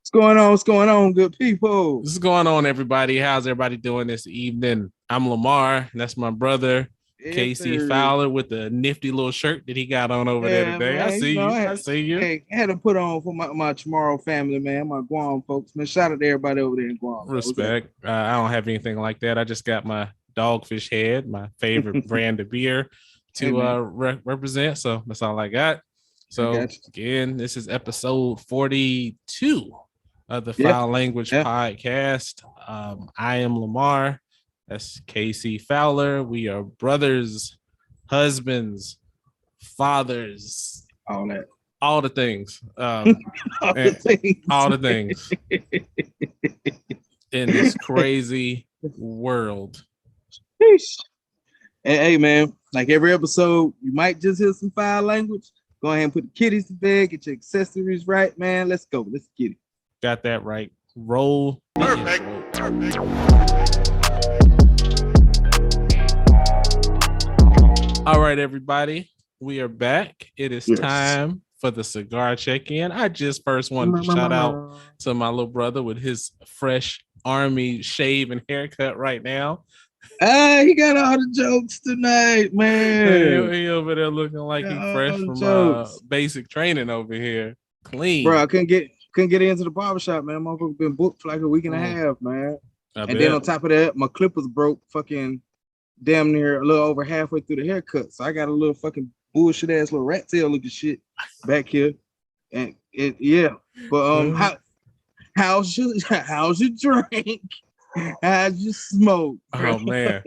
What's going on? What's going on, good people? What's going on, everybody? How's everybody doing this evening? I'm Lamar, and that's my brother, Yes, Casey sir. Fowler, with the nifty little shirt that he got on over there Yeah, today. I man. see you. I I see you. had to put on for my tomorrow family, man. My Guam folks, man. Shout out to everybody over there in Guam, man. What's that? Respect. I don't have anything like that. I just got my Dogfish Head, my favorite brand of beer, Hey, to man. represent. So that's all I got. I So got you. again, this is episode 42 of the Yeah, Fowl Language yeah. Podcast. I am Lamar. That's Casey Fowler. We are brothers, husbands, fathers, All that. all the things. All the things. All the things in this crazy world. Sheesh. Hey, man. Like every episode, you might just hear some foul language. Go ahead and put the kitties to bed. Get your accessories right, man. Let's go. Let's get it. Got that right. Roll. Perfect. All right, everybody. We are back. It is Yes. time for the Cigar Check-In. I just first wanted to shout out to my little brother with his fresh army shave and haircut right now. He got all the jokes tonight, man. He over there looking like he Got fresh all the from jokes. basic training over here. Clean. Bro, I couldn't get into the barbershop, man. Motherfucker been booked for like a week and a half, man. And then on top of that, my clippers broke fucking damn near a little over halfway through the haircut. So I got a little fucking bullshit ass little rat tail looking shit back here. And it but how's your drink? How's your smoke? Oh man.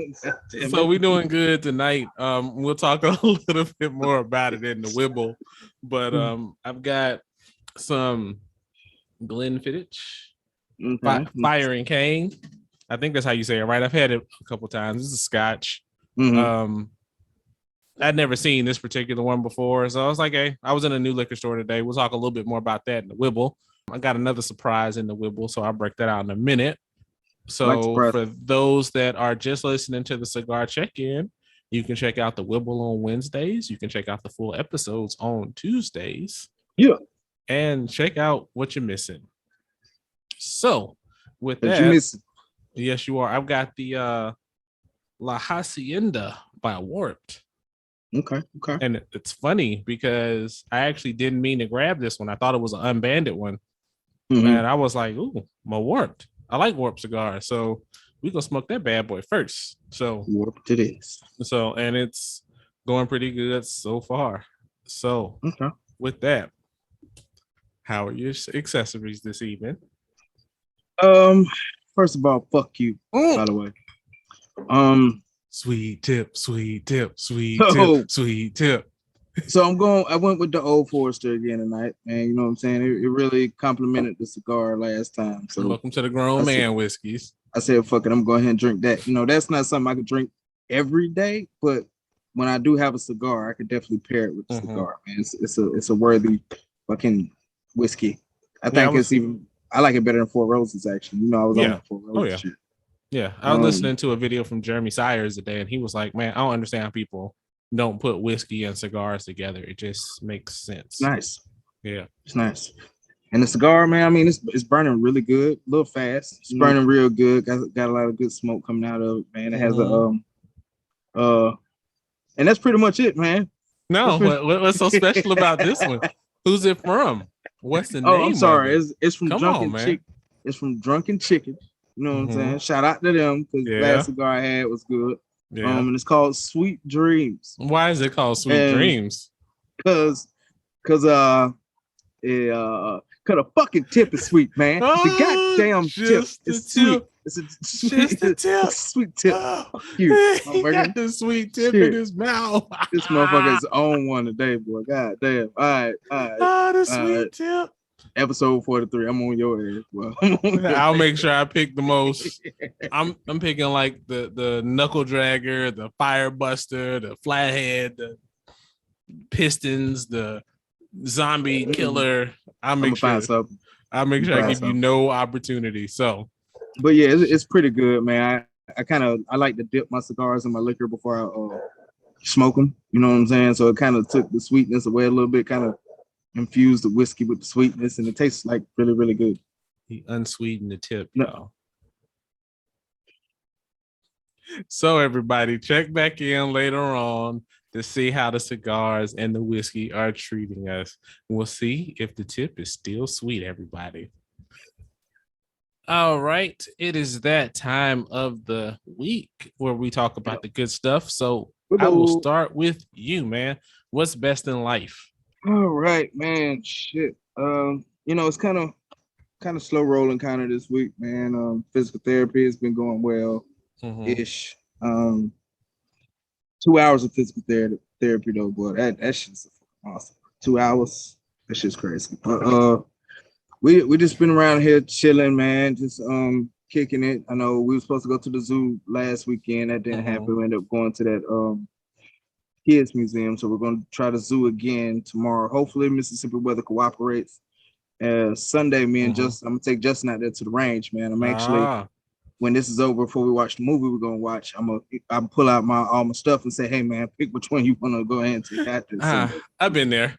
So we doing good tonight. We'll talk a little bit more about it in the Wibble. But I've got some Glenfiddich Fire and Cane. I think that's how you say it, right? I've had it a couple times. This is a Scotch. Mhm. I'd never seen this particular one before, so I was like, "Hey, I was in a new liquor store today. We'll talk a little bit more about that in the Wibble." I got another surprise in the Wibble, so I'll break that out in a minute. So for those that are just listening to the Cigar Check-In, you can check out the Wibble on Wednesdays. You can check out the full episodes on Tuesdays. Yeah. And check out what you're missing. So with What that, you missing? yes, you are. I've got the La Hacienda by Warped. Okay. And it's funny because I actually didn't mean to grab this one. I thought it was an unbanded one. Mhm. And I was like, ooh, my Warped. I like Warped cigars. So we're going to smoke that bad boy first. So Warped it is. So, and it's going pretty good so far. So Okay. with that, how are your accessories this evening? First of all, fuck you, by the way. Sweet tip, sweet tip, sweet So- tip, sweet tip. So I went with the Old Forester again tonight, and you know what I'm saying? It really complimented the cigar last time. So Welcome to the grown man whiskeys. I said, fuck it, I'm going ahead and drink that. You know, that's not something I could drink every day, but when I do have a cigar, I could definitely pair it with the cigar, man. It's a worthy fucking whiskey. I think I like it better than Four Roses, actually. You know, I was on the Four Roses shit. Yeah, I was listening to a video from Jeremy Sires today, and he was like, man, I don't understand how people don't put whiskey and cigars together. It just makes sense. Nice. Yeah. It's nice. And the cigar, man, I mean, it's burning really good, a little fast. It's burning real good. Got a lot of good smoke coming out of it, man. It has and that's pretty much it, man. No, what's so special about this one? Who's it from? What's the name? Oh, I'm sorry. It's from Drunken Chicken. It's from Drunken Chicken. You know what I'm saying? Shout out to them because the last cigar I had was good. Yeah. And it's called Sweet Dreams. Why is it called Sweet Dreams? Because the fucking tip is sweet, man. The goddamn tip is sweet. It's a sweet tip. Oh, he got the sweet tip in his mouth. This motherfucker's on one today, boy. God damn. All right. The sweet tip. Episode 43. I'm on your ass. Well, I'll make sure I pick the most. I'm picking like the knuckle dragger, the fire buster, the flathead, the pistons, the zombie killer. I'll make sure I give you no opportunity. So, but yeah, it's pretty good, man. I like to dip my cigars in my liquor before I smoke them. You know what I'm saying? So it kind of took the sweetness away a little bit, kind of infused the whiskey with the sweetness, and it tastes like really, really good. He unsweetened the tip, No. y'all. So everybody, check back in later on to see how the cigars and the whiskey are treating us. We'll see if the tip is still sweet, everybody. All right, it is that time of the week where we talk about the good stuff. So I will start with you, man. What's best in life? All right, man. Shit. It's kind of slow rolling kind of this week, man. Physical therapy has been going well. Ish. 2 hours of physical therapy though, boy. That shit's awesome. 2 hours. That shit's crazy. But we just been around here chilling, man. Just kicking it. I know we were supposed to go to the zoo last weekend. That didn't happen. We ended up going to that kids museum. So we're gonna try the zoo again tomorrow. Hopefully Mississippi weather cooperates. Sunday, me and Justin, I'm gonna take Justin out there to the range, man. I'm actually when this is over, before we watch the movie we're gonna watch, I'm pull out all my stuff and say, hey man, pick which one you wanna go ahead and take out there. I've been there.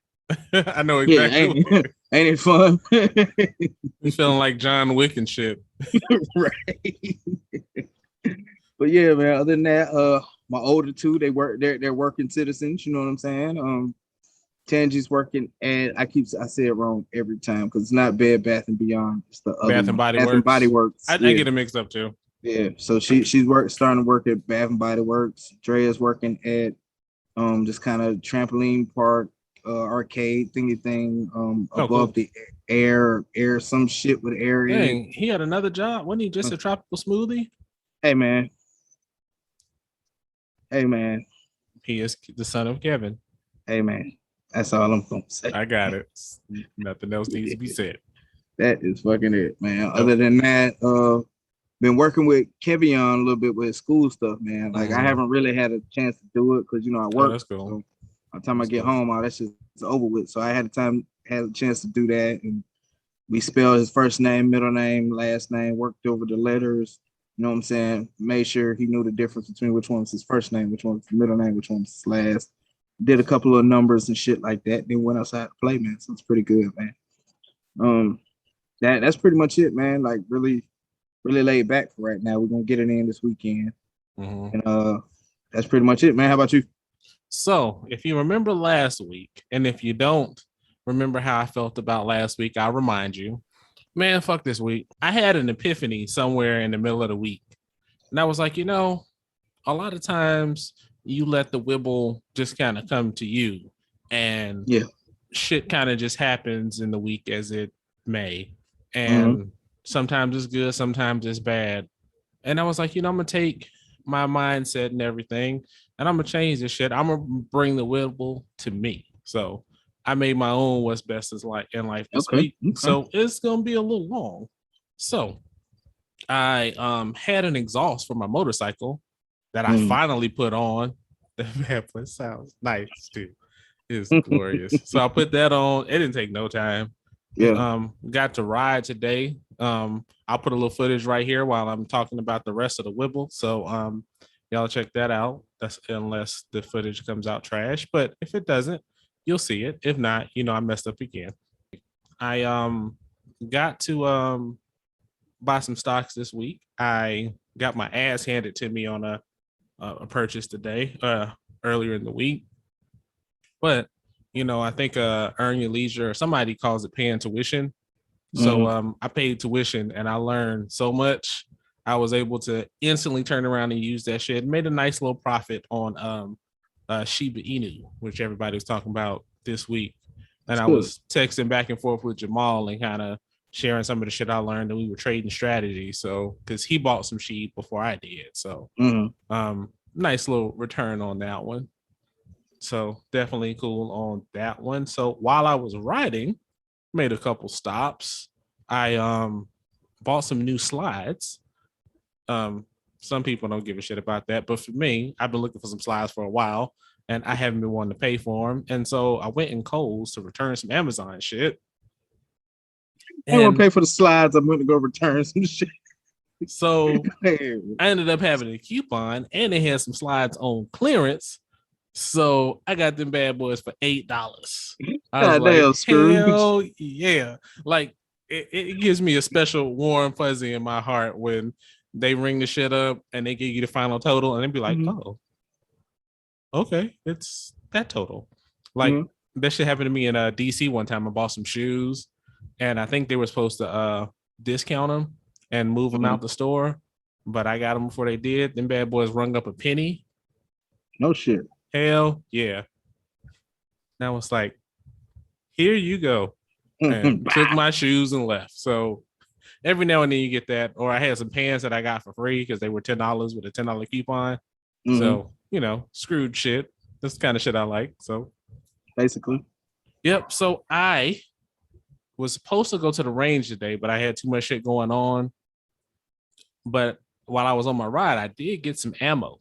I know exactly. Yeah, ain't it fun? I'm feeling like John Wick and shit. Right. But yeah, man, other than that, my older two, they're working citizens, you know what I'm saying? Tangi's working, and I say it wrong every time because it's not Bed Bath and Beyond. It's the other Bath and Body Works. I get it mixed up too. Yeah, so she's starting to work at Bath and Body Works. Drea's working at just kind of trampoline park, arcade thingy thing above the air some shit with air in it. He had another job. Wasn't he just a tropical smoothie? Hey man. He is the son of Kevin. Hey man. That's all I'm gonna say. I got it. Nothing else needs to be said. That is fucking it, man. Other than that, been working with Kevin a little bit with school stuff, man. Like I haven't really had a chance to do it because I work. That's cool. So by the time I get home, all that shit's over with. So I had a chance to do that, and we spelled his first name, middle name, last name, worked over the letters. You know what I'm saying? Made sure he knew the difference between which one was his first name, which one was his middle name, which one was his last. Did a couple of numbers and shit like that. Then went outside to play, man. So it's pretty good, man. That's pretty much it, man. Like really, really laid back for right now. We're gonna get it in this weekend, and that's pretty much it, man. How about you? So, if you remember last week, and if you don't remember how I felt about last week, I'll remind you, man. Fuck this week. I had an epiphany somewhere in the middle of the week, and I was like, a lot of times you let the Wibble just kind of come to you, and shit kind of just happens in the week as it may. And sometimes it's good, sometimes it's bad. And I was like, I'm gonna take my mindset and everything, and I'm gonna change this shit. I'm gonna bring the Wibble to me. So I made my own what's best in life this week. Okay. So it's gonna be a little long. So I had an exhaust for my motorcycle that I finally put on. That sounds nice too. It's glorious. So I put that on. It didn't take no time. Yeah. Got to ride today. I'll put a little footage right here while I'm talking about the rest of the Wibble. So y'all check that out. That's unless the footage comes out trash. But if it doesn't, you'll see it. If not, I messed up again. I got to buy some stocks this week. I got my ass handed to me on a purchase today, earlier in the week. But I think earn your leisure, or somebody calls it paying tuition. So I paid tuition and I learned so much. I was able to instantly turn around and use that shit. Made a nice little profit on Shiba Inu, which everybody was talking about this week. And I was texting back and forth with Jamal and kind of sharing some of the shit I learned, and we were trading strategy. So because he bought some sheep before I did. So nice little return on that one. So definitely cool on that one. So while I was riding, made a couple stops. I bought some new slides. Some people don't give a shit about that, but for me, I've been looking for some slides for a while, and I haven't been wanting to pay for them. And so I went in Kohl's to return some Amazon shit. I want to pay for the slides. I'm going to go return some shit. So I ended up having a coupon, and they had some slides on clearance. So I got them bad boys for $8. I was like, hell yeah. Like, it gives me a special warm fuzzy in my heart when they ring the shit up and they give you the final total and they be like, oh, okay, it's that total. Like that shit happened to me in DC one time. I bought some shoes and I think they were supposed to discount them and move them out the store, but I got them before they did. Them bad boys rung up a penny. No shit. Hell yeah. And I was like, here you go. And took my shoes and left. So every now and then you get that. Or I had some pants that I got for free because they were $10 with a $10 coupon. So, you know, screwed shit. That's the kind of shit I like. So basically. Yep. So I was supposed to go to the range today, but I had too much shit going on. But while I was on my ride, I did get some ammo.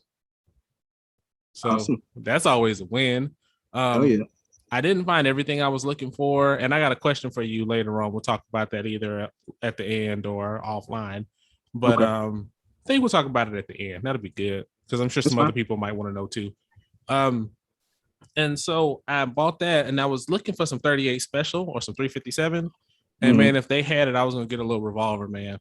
So that's always a win. Oh yeah. I didn't find everything I was looking for, and I got a question for you later on. We'll talk about that either at the end or offline. But I think we'll talk about it at the end. That'll be good because I'm sure some other people might want to know too. And so I bought that, and I was looking for some 38 special or some 357. And man, if they had it, I was gonna get a little revolver, man.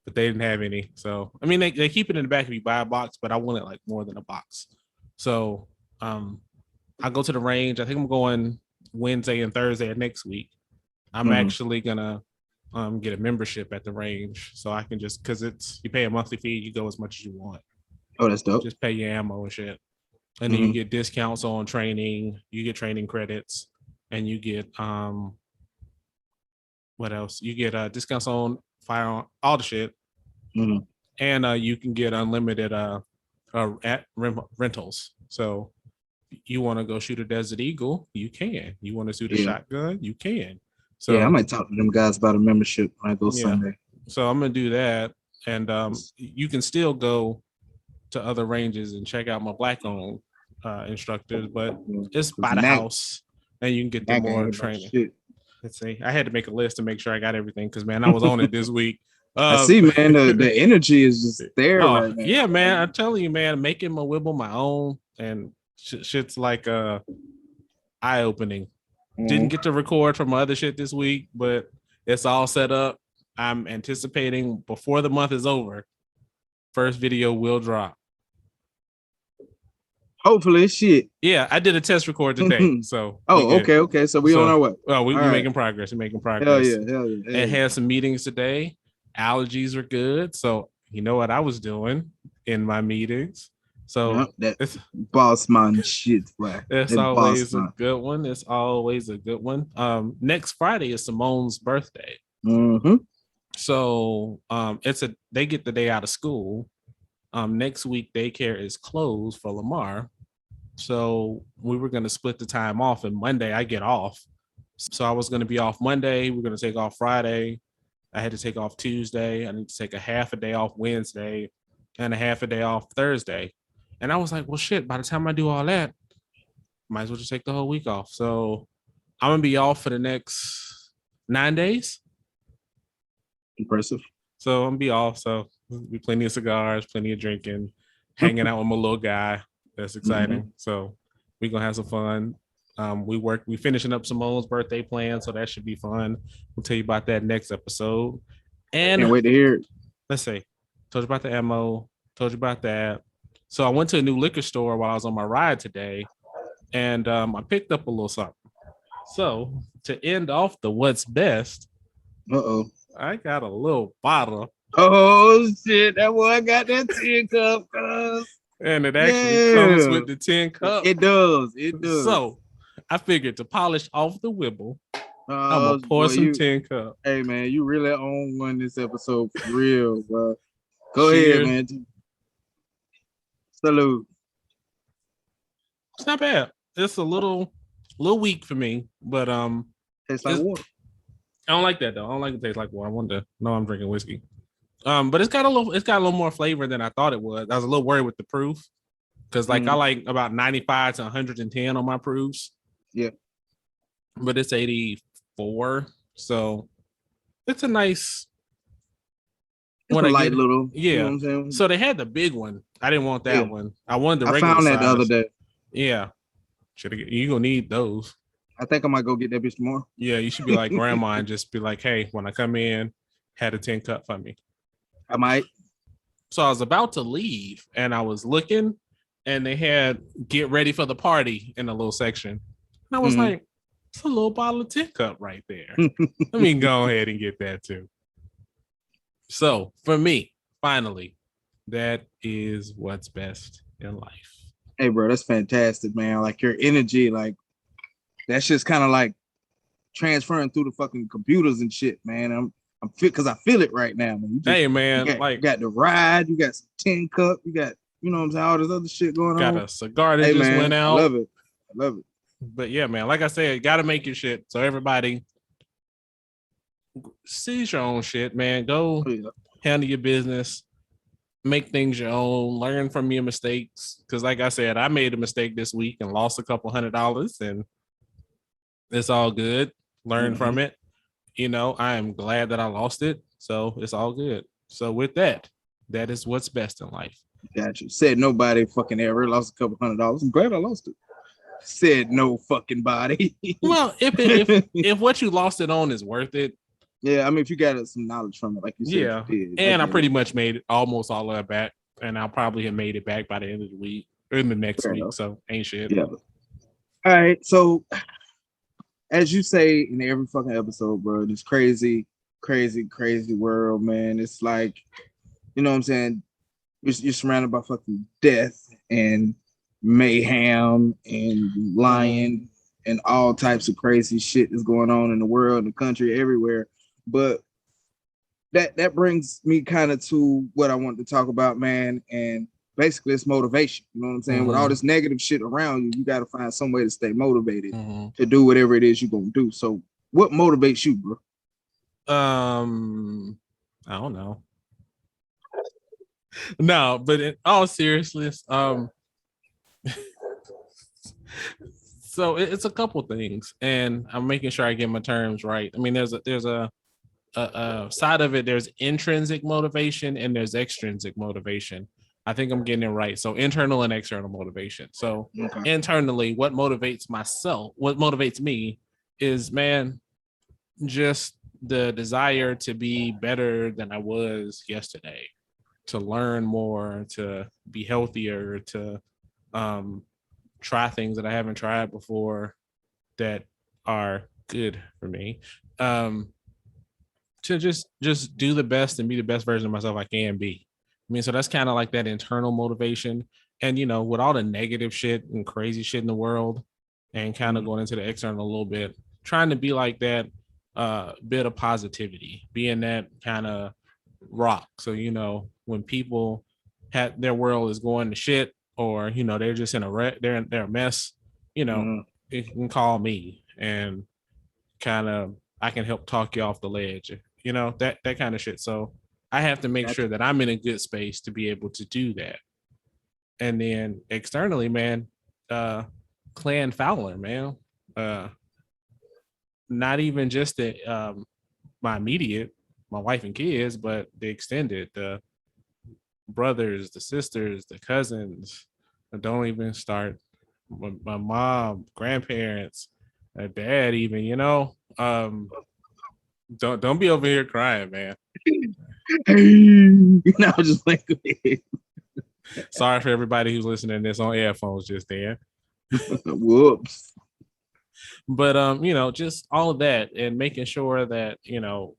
But they didn't have any. So I mean, they keep it in the back if you buy a box, but I wanted like more than a box. So I go to the range. I think I'm going Wednesday and Thursday of next week. I'm actually gonna get a membership at the range, so I can just because you pay a monthly fee, you go as much as you want. Oh, that's dope. Just pay your ammo and shit, and then you get discounts on training. You get training credits, and you get what else? You get discounts on firearm, all the shit, and you can get unlimited at rentals. So. You want to go shoot a Desert Eagle? You can. You want to shoot a shotgun? You can. So I might talk to them guys about a membership when I go Sunday. So I'm gonna do that, and you can still go to other ranges and check out my black-owned instructors, but it's by the house, and you can get the more training. Let's see. I had to make a list to make sure I got everything because man, I was on it this week. I see, man. The energy is just there right now. Yeah, man. I'm telling you, man. Making my Wibble my own and. Shit's like eye-opening. Didn't get to record for my other shit this week, but it's all set up. I'm anticipating before the month is over, first video will drop. Hopefully, shit. Yeah, I did a test record today. So okay. So we on our way. Oh, we're making progress. We're making progress. Hell yeah. And had some meetings today. Allergies are good. So you know what I was doing in my meetings. So that's boss man shit, right? It's always a good one. It's always a good one. Next Friday is Simone's birthday. So they get the day out of school. Next week daycare is closed for Lamar. So we were gonna split the time off, and Monday I get off. So I was gonna be off Monday. We're gonna take off Friday. I had to take off Tuesday. I need to take a half a day off Wednesday and a half a day off Thursday. And I was like, well, shit, by the time I do all that, might as well just take the whole week off. So I'm going to be off for the next 9 days. Impressive. So I'm going to be off. So there'll be plenty of cigars, plenty of drinking, hanging out with my little guy. That's exciting. So we're going to have some fun. We finishing up Simone's birthday plan, so that should be fun. We'll tell you about that next episode. And can't wait to hear it. Let's see. Told you about the ammo. Told you about that. So I went to a new liquor store while I was on my ride today, and I picked up a little something. So to end off the what's best, I got a little bottle. Oh shit! That boy got that 10 cup, and it actually comes with the 10 cup. It does. So I figured to polish off the Wibble, I'm gonna pour some 10 cup. Hey man, you really own one this episode for real, bro. Go ahead, man. Salute. It's not bad. It's a little weak for me, but tastes like water. I don't like that though. I don't like it taste like water. I wanted to know I'm drinking whiskey. But it's got a little more flavor than I thought it was. I was a little worried with the proof because I like about 95 to 110 on my proofs. Yeah. But it's 84, so it's a nice. It's a light little. Yeah. You know what I'm saying? So they had the big one. I didn't want that one. I wanted the regular I found that size. the other day. Yeah. You're gonna need those. I think I might go get that bitch tomorrow. Yeah, you should be like grandma and just be like, hey, when I come in, had a 10 cup for me. I might. So I was about to leave and I was looking and they had get ready for the party in a little section. And I was like, it's a little bottle of 10 cup right there. Let me go ahead and get that too. So for me, finally, that is what's best in life. Hey, bro, that's fantastic, man. Like your energy, like that's just kind of like transferring through the fucking computers and shit, man. I'm fit because I feel it right now, man. Hey, man, you got the ride, you got some 10 cup, you got, you know what I'm saying, all this other shit going on. Got a cigar that just went out. I love it. But yeah, man, like I said, got to make your shit. So everybody seize your own shit, man. Go handle your business. Make things your own, learn from your mistakes. Because like I said, I made a mistake this week and lost a couple $100 and it's all good. Learn from it. You know, I am glad that I lost it. So it's all good. So with that, that is what's best in life. Got you. Said nobody fucking ever lost a couple $100. I'm glad I lost it. Said no fucking body. Well, if what you lost it on is worth it. Yeah, I mean, if you got some knowledge from it, like you said, yeah. You did, and I pretty much made it almost all of it back, and I'll probably have made it back by the end of the week or in the next week. Enough. So ain't shit. Yeah. All right. So, as you say in every fucking episode, bro, this crazy world, man. It's like, you know what I'm saying? You're surrounded by fucking death and mayhem and lying and all types of crazy shit is going on in the world, in the country, everywhere. But that brings me kind of to what I wanted to talk about, man. And basically it's motivation. You know what I'm saying? With all this negative shit around you, you got to find some way to stay motivated to do whatever it is you're going to do. So what motivates you, bro? I don't know. No, but in all seriousness, so it's a couple things, and I'm making sure I get my terms right. I mean, there's a side of it. There's intrinsic motivation and there's extrinsic motivation. I think I'm getting it right. So internal and external motivation. So internally, what motivates me is, man, just the desire to be better than I was yesterday, to learn more, to be healthier, to try things that I haven't tried before that are good for me. To just do the best and be the best version of myself I can be. I mean, so that's kind of like that internal motivation. And, you know, with all the negative shit and crazy shit in the world and kind of going into the external a little bit, trying to be like that bit of positivity, being that kind of rock. So, you know, when people have their world is going to shit, or, you know, they're just in they're a mess, you know, you can call me and kind of, I can help talk you off the ledge, you know, that kind of shit. So I have to make sure that I'm in a good space to be able to do that. And then externally, man, Clan Fowler, man, not even just my immediate, my wife and kids, but the extended, the brothers, the sisters, the cousins. Don't even start. My mom, grandparents, dad, even, you know. Don't be over here crying, man. No, just like sorry for everybody who's listening to this on earphones just there. Whoops. But you know, just all of that and making sure that, you know,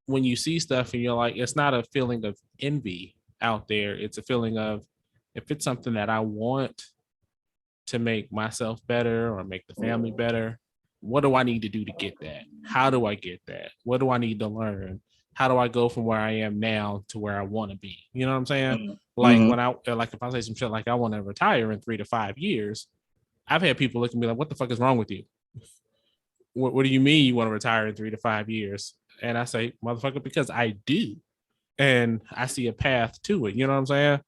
when you see stuff and you're like, it's not a feeling of envy out there. It's a feeling of, if it's something that I want to make myself better or make the family better, what do I need to do to get that? How do I get that? What do I need to learn? How do I go from where I am now to where I want to be? You know what I'm saying? Like when if I say some shit like I want to retire in 3 to 5 years, I've had people look at me like, what the fuck is wrong with you? What do you mean you want to retire in 3 to 5 years? And I say, motherfucker, because I do. And I see a path to it. You know what I'm saying?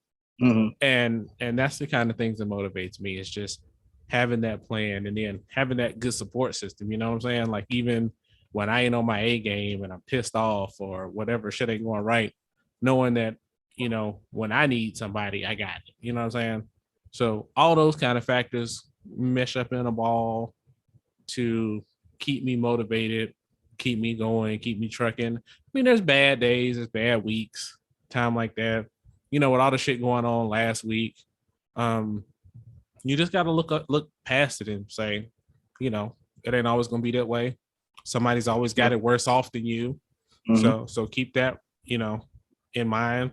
And that's the kind of things that motivates me. It's just having that plan and then having that good support system. You know what I'm saying? Like, even when I ain't on my A game and I'm pissed off or whatever shit ain't going right, knowing that, you know, when I need somebody, I got it. You know what I'm saying? So all those kind of factors mesh up in a ball to keep me motivated, keep me going, keep me trucking. I mean, there's bad days, there's bad weeks, time like that. You know, with all the shit going on last week, you just got to look past it and say, you know, it ain't always going to be that way. Somebody's always got it worse off than you. So keep that, you know, in mind.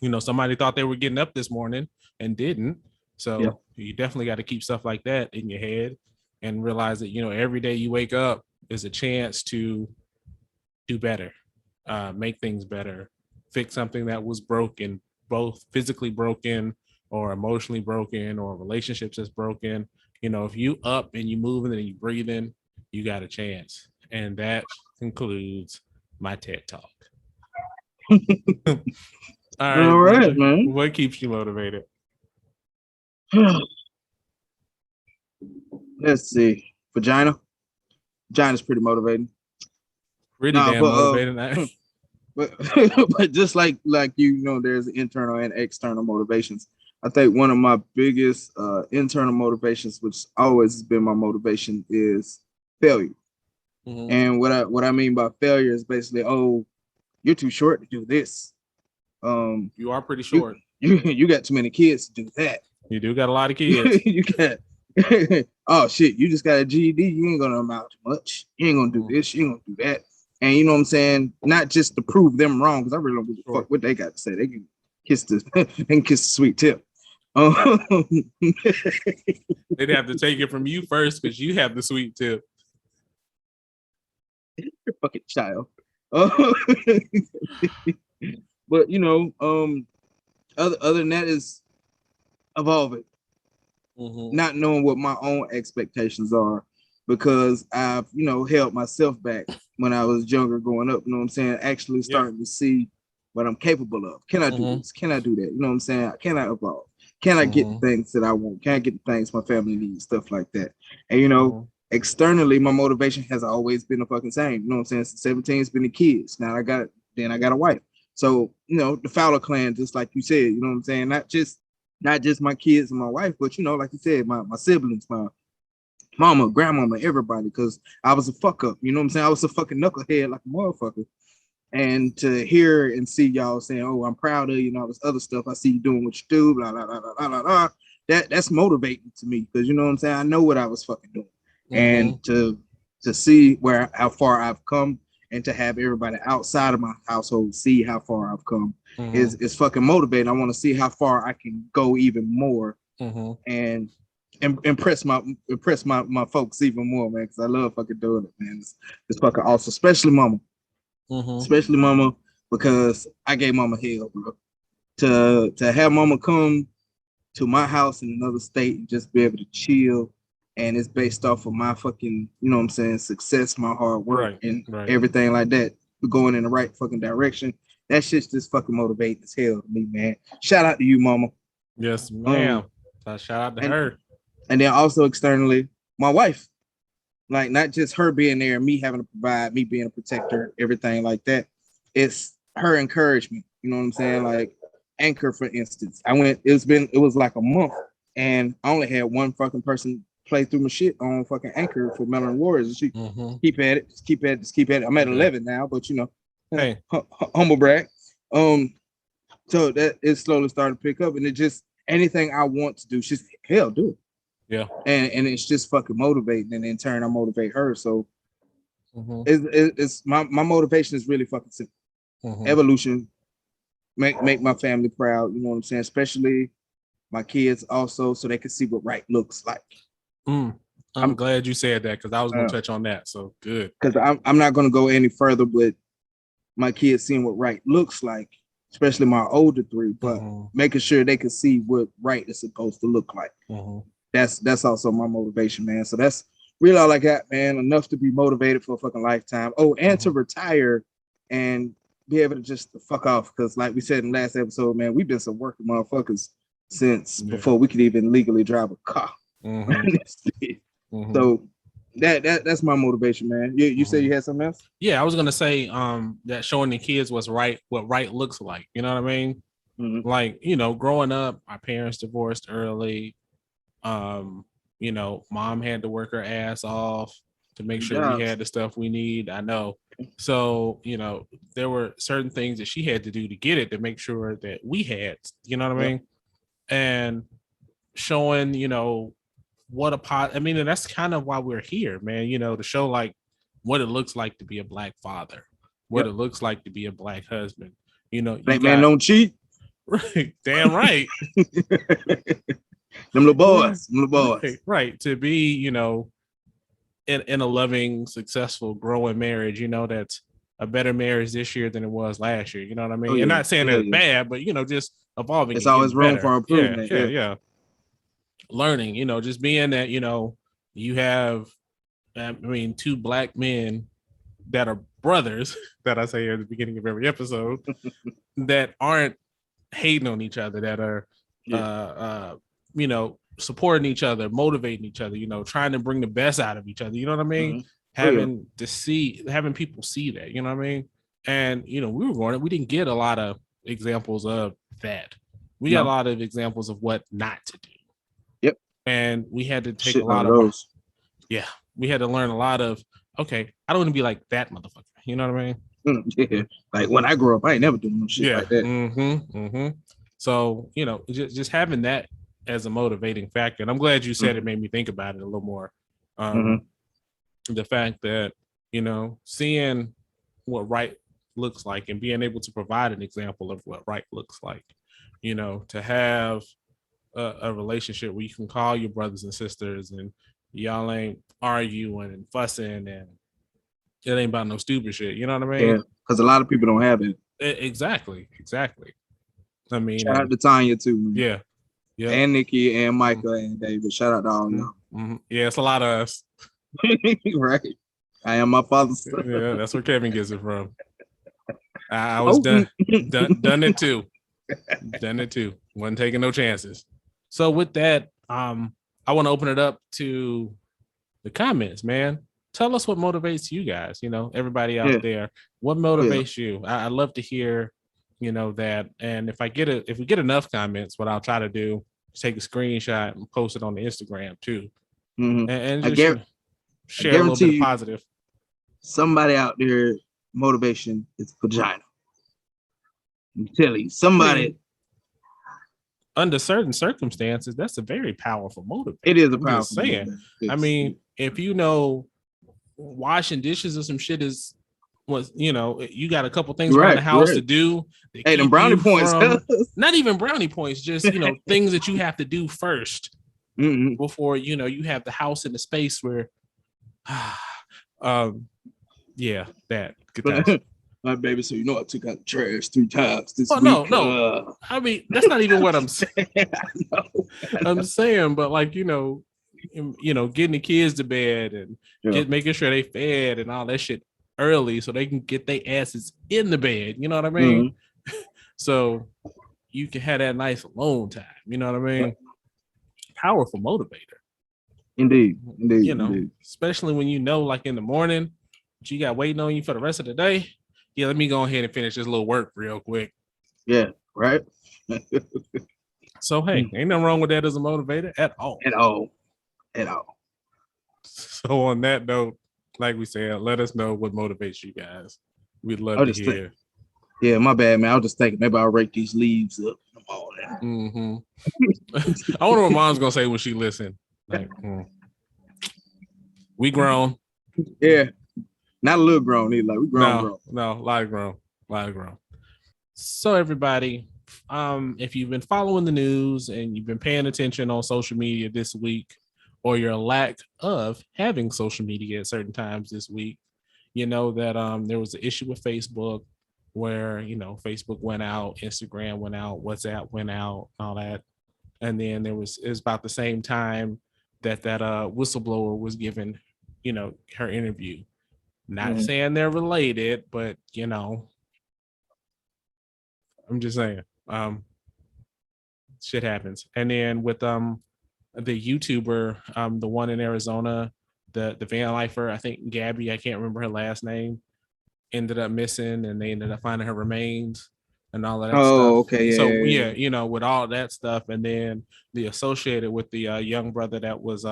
You know, somebody thought they were getting up this morning and didn't. So you definitely got to keep stuff like that in your head and realize that, you know, every day you wake up is a chance to do better, make things better, fix something that was broken, both physically broken or emotionally broken or relationships that's broken. You know, if you up and you moving and you breathing, you got a chance. And that concludes my TED Talk. All right, man. What keeps you motivated? Let's see. Vagina's pretty motivating. Motivating. But just like you know, there's internal and external motivations. I think one of my biggest internal motivations, which always has been my motivation, is failure. And what I mean by failure is basically, oh, you're too short to do this. You are pretty short. You got too many kids to do that. You do got a lot of kids. You got oh shit, you just got a GED, you ain't gonna amount to much. You ain't gonna do this, you ain't gonna do that. And you know what I'm saying? Not just to prove them wrong, because I really don't give a fuck what they got to say. They can kiss the sweet tip. They'd have to take it from you first because you have the sweet tip. You're a fucking child. But you know, other than that is evolving. Not knowing what my own expectations are, because I've, you know, held myself back when I was younger growing up, you know what I'm saying? Actually starting to see what I'm capable of. Can I do this? Can I do that? You know what I'm saying? Can I evolve? Can I get the things that I want? Can I get the things my family needs? Stuff like that. And, you know, externally, my motivation has always been the fucking same. You know what I'm saying? Since 17, it's been the kids. Now I got a wife. So, you know, the Fowler clan, just like you said, you know what I'm saying? Not just my kids and my wife, but, you know, like you said, my siblings, my mama, grandmama, everybody, because I was a fuck up. You know what I'm saying? I was a fucking knucklehead like a motherfucker. And to hear and see y'all saying, oh, I'm proud of you and all this other stuff. I see you doing what you do, blah, blah, blah, blah, blah, blah. That's motivating to me, because, you know what I'm saying? I know what I was fucking doing. And to see how far I've come, and to have everybody outside of my household see how far I've come is fucking motivating. I want to see how far I can go even more, and impress my folks even more, man, because I love fucking doing it, man. It's fucking awesome, especially mama. Especially mama, because I gave mama hell, bro. To have mama come to my house in another state and just be able to chill, and it's based off of my fucking, you know what I'm saying, success, my hard work, and everything like that, going in the right fucking direction. That shit's just fucking motivating as hell to me, man. Shout out to you, mama. Yes, ma'am. Shout out to her. And then also externally, my wife. Like, not just her being there, me having to provide, me being a protector, everything like that. It's her encouragement. You know what I'm saying? Like Anchor, for instance. It was like a month, and I only had one fucking person play through my shit on fucking Anchor for Melon Warriors. And she keep at it, just keep at it. I'm at 11 now, but you know, hey, humble brag. So that it slowly started to pick up, and it just, anything I want to do, she's hell, do it. Yeah. And it's just fucking motivating, and in turn I motivate her. So it's my motivation is really fucking simple. Evolution, make my family proud, you know what I'm saying? Especially my kids also, so they can see what right looks like. I'm glad you said that, because I was gonna touch on that. So good. Because I'm not gonna go any further, but my kids seeing what right looks like, especially my older three, but making sure they can see what right is supposed to look like. That's also my motivation, man. So that's really all I got, man. Enough to be motivated for a fucking lifetime. Oh, and to retire and be able to just fuck off. Because like we said in the last episode, man, we've been some working motherfuckers since before we could even legally drive a car. So that's my motivation, man. You said you had something else? Yeah, I was gonna say that showing the kids what right looks like. You know what I mean? Like, you know, growing up, our parents divorced early. You mom had to work her ass off to make sure we had the stuff we need. I know. So, there were certain things that she had to do to get it to make sure that we had, you know what I mean? And showing, what and that's kind of why we're here, man, to show like what it looks like to be a Black father, what it looks like to be a Black husband. Black man don't cheat. Right. Damn right. Them little boys. Right. To be, in a loving, successful, growing marriage, that's a better marriage this year than it was last year. You know what I mean? And not saying that it's bad, but just evolving. It's always room for improvement. Yeah. Learning, just being that, you have, two Black men that are brothers that I say at the beginning of every episode that aren't hating on each other, that are, supporting each other, motivating each other, trying to bring the best out of each other. You know what I mean? Having people see that, you know what I mean? And, we were growing up, we didn't get a lot of examples of that. We got a lot of examples of what not to do. Yep. And we had to take a lot of those. Yeah. We had to learn a lot of, okay, I don't want to be like that motherfucker. You know what I mean? Yeah. Like when I grew up, I ain't never doing no shit like that. So, just having that as a motivating factor. And I'm glad you said it made me think about it a little more. The fact that, seeing what right looks like and being able to provide an example of what right looks like, to have a relationship where you can call your brothers and sisters and y'all ain't arguing and fussing and it ain't about no stupid shit. You know what I mean? Yeah, because a lot of people don't have it. Exactly. I mean, shout out to Tanya too, man. Yeah. And Nikki and Micah and David. Shout out to all y'all. Yeah, it's a lot of us. Right. I am my father's son. Yeah, that's where Kevin gets it from. I was done it too. Done it too. Wasn't taking no chances. So with that, I want to open it up to the comments, man. Tell us what motivates you guys, everybody out there. What motivates you? I'd love to hear, that. And if we get enough comments, what I'll try to do is take a screenshot and post it on the Instagram too. And just share a little bit of positive. Somebody out there, motivation is vagina. I'm telling you, somebody. Under certain circumstances, that's a very powerful motivator. It is a powerful motivator. I mean, if washing dishes or some shit is you got a couple things around the house to do. Hey, them brownie points. Not even brownie points, just things that you have to do first before you have the house in the space where that good times. My baby, so I took out the trash 3 times this week. No. I mean, that's not even what I'm saying. I know. I'm saying, but like, getting the kids to bed and making sure they fed and all that shit early so they can get their asses in the bed. You know what I mean? So you can have that nice alone time. You know what I mean? Powerful motivator. Indeed. Especially when like in the morning, you got waiting on you for the rest of the day. Yeah, let me go ahead and finish this little work real quick. Yeah, right. So hey, ain't nothing wrong with that as a motivator at all. At all. So on that note, like we said, let us know what motivates you guys. We'd love to hear. Yeah, my bad, man. I was just thinking maybe I'll rake these leaves up. All that. I wonder what mom's gonna say when she listen. Like, we grown. Yeah. Not a little grown either. Like we grown. No, a lot of grown. So everybody, if you've been following the news and you've been paying attention on social media this week, or your lack of having social media at certain times this week, that there was an issue with Facebook where, Facebook went out, Instagram went out, WhatsApp went out, all that. And then it was about the same time that whistleblower was given, her interview. Not saying they're related, but, I'm just saying, shit happens. And then with the YouTuber, the one in Arizona, the van lifer, I think Gabby, I can't remember her last name, ended up missing and they ended up finding her remains. and all of that stuff. Okay, yeah. So you know, with all that stuff, and then the associated with the young brother that was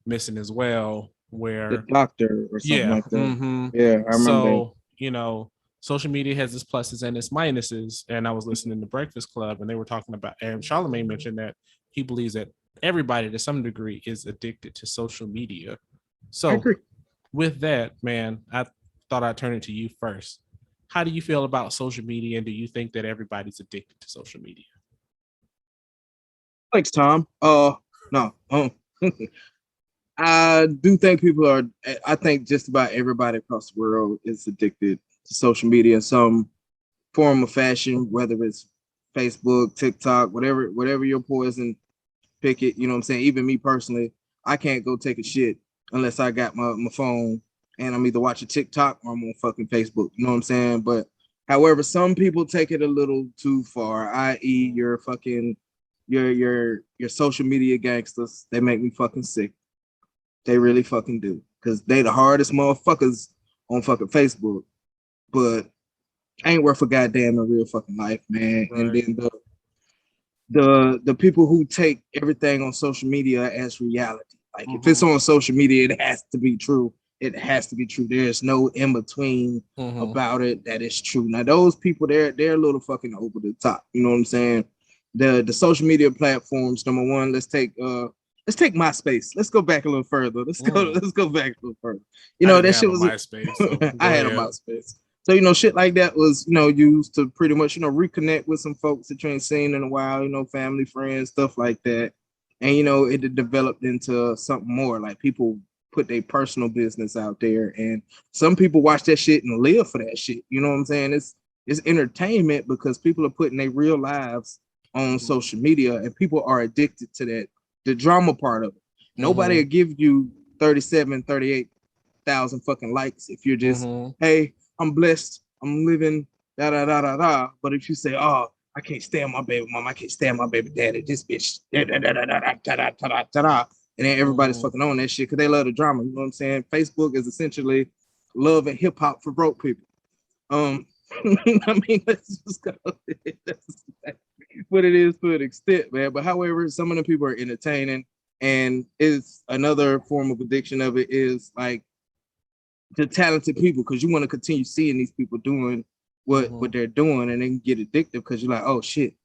missing as well, where the doctor or something like that. Mm-hmm. Yeah, I remember. So you know, social media has its pluses and its minuses. And I was listening to Breakfast Club, and they were talking about, and Charlamagne mentioned that he believes that everybody to some degree is addicted to social media. So with that, man, I thought I'd turn it to you first. How do you feel about social media, and do you think that everybody's addicted to social media? Thanks, Tom. No. I do think people are. I think just about everybody across the world is addicted to social media in some form of fashion, whether it's Facebook, TikTok, whatever your poison, pick it. You know what I'm saying? Even me personally, I can't go take a shit unless I got my phone and I'm either watching TikTok or I'm on fucking Facebook. You know what I'm saying? But however, some people take it a little too far, i.e. your social media gangsters. They make me fucking sick. They really fucking do. Because they the hardest motherfuckers on fucking Facebook. But ain't worth a goddamn in real fucking life, man. Right. And then the people who take everything on social media as reality. Like if it's on social media, it has to be true. It has to be true. There's no in between about it that is true. Now those people, they're a little fucking over the top. You know what I'm saying? The social media platforms. Number one, let's take MySpace. Let's go back a little further. Let's go back a little further. You know, that shit was MySpace. So I had a MySpace. So, you know, shit like that was, you know, used to pretty much, you know, reconnect with some folks that you ain't seen in a while, you know, family, friends, stuff like that. And, you know, it developed into something more. Like people put their personal business out there, and some people watch that shit and live for that shit. You know what I'm saying? It's entertainment because people are putting their real lives on social media, and people are addicted to that, the drama part of it. Nobody will give you 38,000 fucking likes if you're just, hey, I'm blessed, I'm living, da da da da da. But if you say, oh, I can't stand my baby mom, I can't stand my baby daddy, this bitch, da da da da da da da da da da, and then everybody's fucking on that shit because they love the drama. You know what I'm saying? Facebook is essentially love and hip hop for broke people. I mean, let's just go. That's what it is to an extent, man. But however, some of the people are entertaining, and it's another form of addiction of it is like the talented people, because you want to continue seeing these people doing what they're doing, and then get addictive because you're like, oh shit,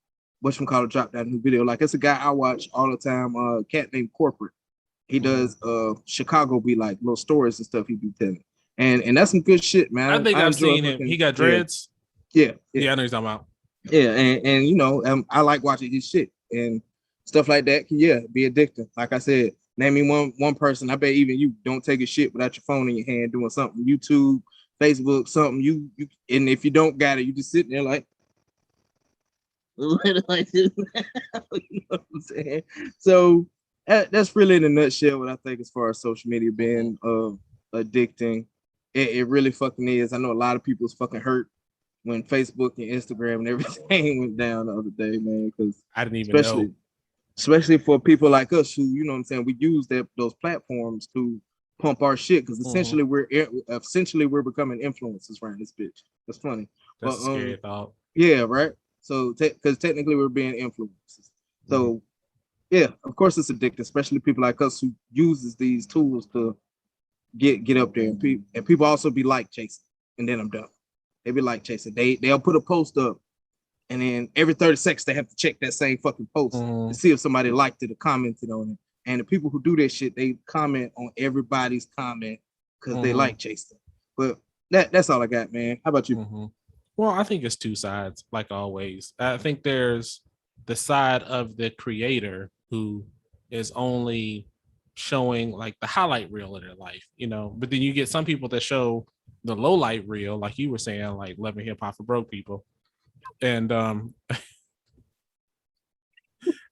whatchamacallit dropped that new video. Like it's a guy I watch all the time, a cat named Corporate. He does Chicago be like little stories and stuff he be telling. And that's some good shit, man. I think I've seen him. He got dreads. Yeah, I know what he's talking about. Yeah, and you know, I like watching his shit and stuff like that. Can, be addictive. Like I said, name me one person. I bet even you don't take a shit without your phone in your hand doing something. YouTube, Facebook, something. You and if you don't got it, you just sitting there like this. You know what I'm saying? So that's really in a nutshell what I think as far as social media being addicting. It really fucking is. I know a lot of people's fucking hurt when Facebook and Instagram and everything went down the other day, man. Because I didn't even know. Especially for people like us who, you know what I'm saying, we use those platforms to pump our shit. Because essentially we're becoming influencers around this bitch. That's funny. That's a scary thought. Yeah, right. So because technically we're being influencers. So yeah, of course it's addictive, especially people like us who uses these tools to get up there, and people also be like chasing, and then I'm done. They be like chasing. They'll put a post up, and then every 30 seconds they have to check that same fucking post to see if somebody liked it or commented on it. And the people who do that shit, they comment on everybody's comment because they like chasing. But that's all I got, man. How about you? Well, I think it's two sides, like always. I think there's the side of the creator who is only showing like the highlight reel of their life, you know, but then you get some people that show the low light reel, like you were saying, like Love and Hip Hop for Broke People. And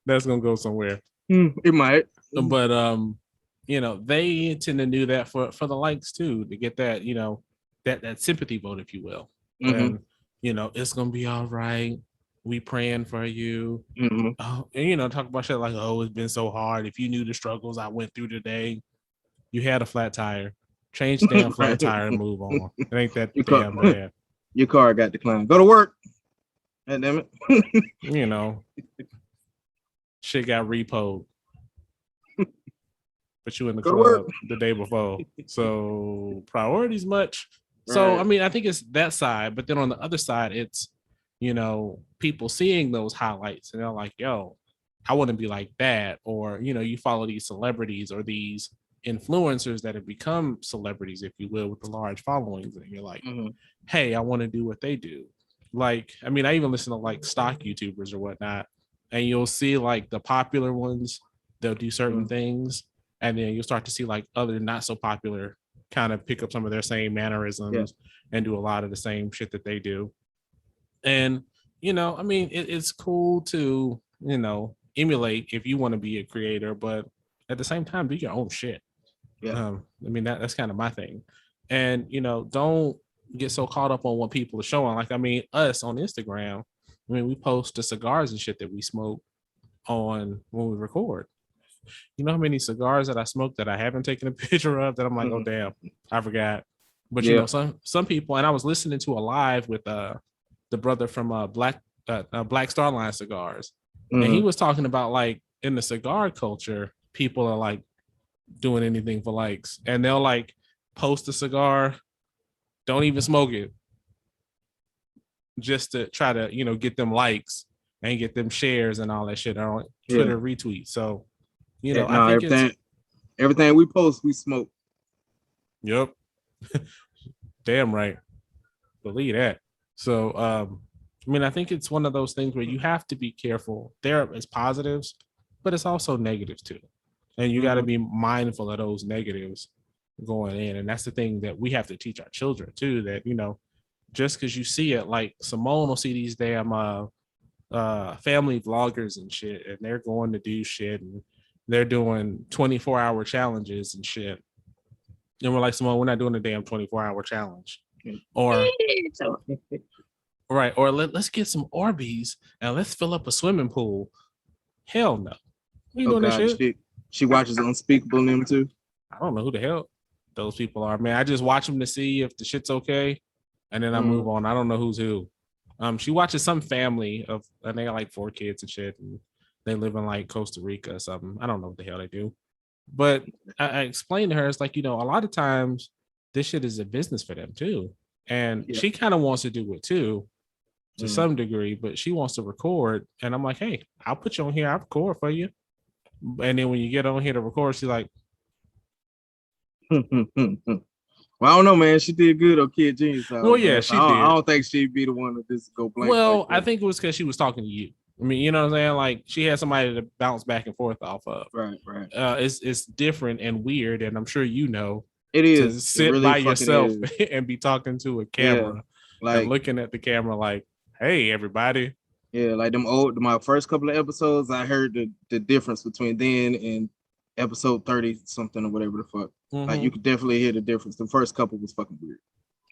that's gonna go somewhere. It might. But you know, they tend to do that for the likes too, to get that, you know, that sympathy vote, if you will. And you know, it's gonna be all right. We praying for you. Oh, and you know, talk about shit like, oh, it's been so hard. If you knew the struggles I went through today, you had a flat tire. Change the damn flat tire and move on. It ain't that damn bad. Your car got declined. Go to work. God damn it. You know, shit got repoed. But you in the club the day before. So priorities much. Right. So, I mean, I think it's that side. But then on the other side, it's, you know, people seeing those highlights and they're like, yo, I want to be like that. Or, you know, you follow these celebrities or these influencers that have become celebrities, if you will, with the large followings. And you're like, hey, I want to do what they do. Like, I mean, I even listen to like stock YouTubers or whatnot. And you'll see like the popular ones, they'll do certain things. And then you'll start to see like other not so popular kind of pick up some of their same mannerisms and do a lot of the same shit that they do. And, you know, I mean, it's cool to, you know, emulate if you want to be a creator, but at the same time, do your own shit. Yeah. I mean, that's kind of my thing. And, you know, don't get so caught up on what people are showing. Like, I mean, us on Instagram, I mean, we post the cigars and shit that we smoke on when we record. You know how many cigars that I smoked that I haven't taken a picture of that I'm like, oh damn, I forgot. But you know, some people, and I was listening to a live with the brother from Black Star Line Cigars, and he was talking about like in the cigar culture, people are like doing anything for likes, and they'll like post a cigar, don't even smoke it, just to try to, you know, get them likes and get them shares and all that shit on Twitter retweets. So. You know, I think everything we post, we smoke. Yep. Damn right. Believe that. So, I mean, I think it's one of those things where you have to be careful. There is positives, but it's also negatives too. And you got to be mindful of those negatives going in. And that's the thing that we have to teach our children too, that, you know, just because you see it, like Simone will see these damn family vloggers and shit, and they're going to do shit and they're doing 24-hour challenges and shit. And we're like, Simone, we're not doing a damn 24-hour challenge. Or right, or let's get some Orbeez and let's fill up a swimming pool. Hell no. We doing that shit? She watches Unspeakable them too. I don't know who the hell those people are, man. I just watch them to see if the shit's okay, and then I move on. I don't know who's who. She watches some family of, and they got like 4 kids and shit, and they live in like Costa Rica or something. I don't know what the hell they do. But I explained to her, it's like, you know, a lot of times this shit is a business for them too. And she kind of wants to do it too, to some degree, but she wants to record. And I'm like, hey, I'll put you on here. I'll record for you. And then when you get on here to record, she's like, well, I don't know, man. She did good on Kid Genius. Well, yeah, she did. I don't think she'd be the one to just go blank. Well, I think it was because she was talking to you. I mean, you know what I'm saying? Like, she had somebody to bounce back and forth off of. Right. It's different and weird, and I'm sure you know. It is. To sit really by yourself and be talking to a camera, like and looking at the camera like, hey, everybody. Yeah, like my first couple of episodes, I heard the difference between then and episode 30 something or whatever the fuck. Like, you could definitely hear the difference. The first couple was fucking weird.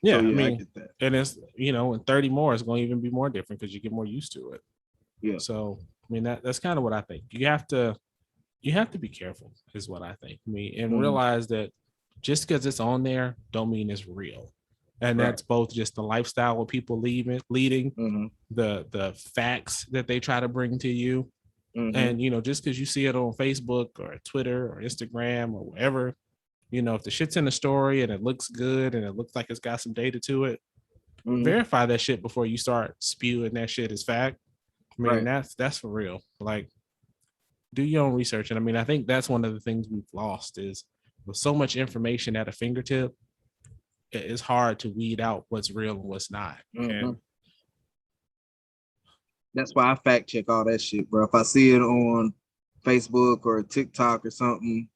Yeah, so, I mean, I get that. And it's, you know, in 30 more, it's going to even be more different because you get more used to it. Yeah. So, I mean, that's kind of what I think. You have to be careful, is what I think. I mean, and realize that just because it's on there, don't mean it's real. And that's both just the lifestyle of people leading, the facts that they try to bring to you. And, you know, just because you see it on Facebook or Twitter or Instagram or wherever, you know, if the shit's in the story and it looks good and it looks like it's got some data to it, verify that shit before you start spewing that shit as fact. I mean, that's for real. Like, do your own research. And I mean, I think that's one of the things we've lost is with so much information at a fingertip, it's hard to weed out what's real and what's not. And that's why I fact check all that shit, bro. If I see it on Facebook or TikTok or something,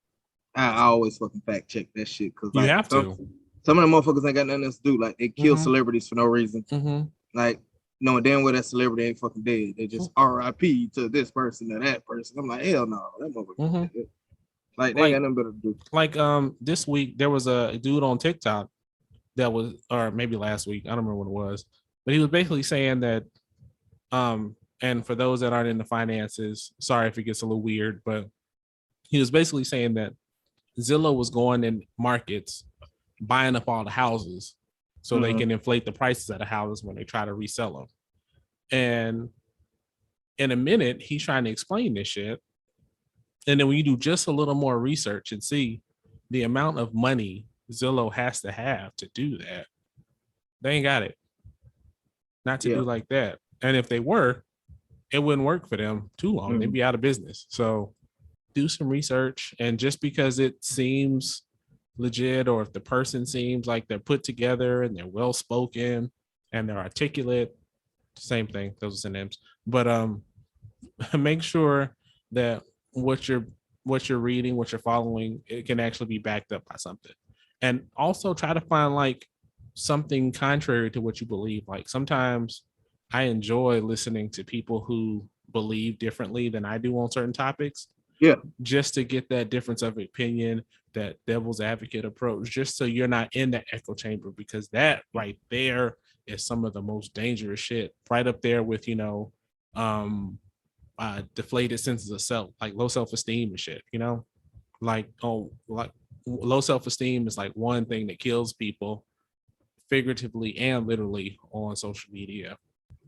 I always fucking fact check that shit. Cause you have to. Some of the motherfuckers ain't got nothing else to do. Like, they kill celebrities for no reason. Like, knowing damn well that celebrity ain't fucking dead. They just RIP to this person or that person. I'm like, hell no, that motherfucker. Like, they ain't got nothing better to do. Like, this week there was a dude on TikTok that was, or maybe last week, I don't remember what it was, but he was basically saying that, and for those that aren't in the finances, sorry if it gets a little weird, but he was basically saying that Zillow was going in markets, buying up all the houses so they can inflate the prices of the houses when they try to resell them. And in a minute, he's trying to explain this shit. And then when you do just a little more research and see the amount of money Zillow has to have to do that, they ain't got it. Not to do like that. And if they were, it wouldn't work for them too long. They'd be out of business. So do some research. And just because it seems legit, or if the person seems like they're put together and they're well spoken and they're articulate, same thing, those are synonyms. But make sure that what you're reading, what you're following, it can actually be backed up by something. And also try to find like something contrary to what you believe. Like sometimes I enjoy listening to people who believe differently than I do on certain topics. Yeah. Just to get that difference of opinion, that devil's advocate approach, just so you're not in the echo chamber, because that right there is some of the most dangerous shit, right up there with, deflated senses of self, like low self-esteem and shit, like low self-esteem is like one thing that kills people figuratively and literally on social media.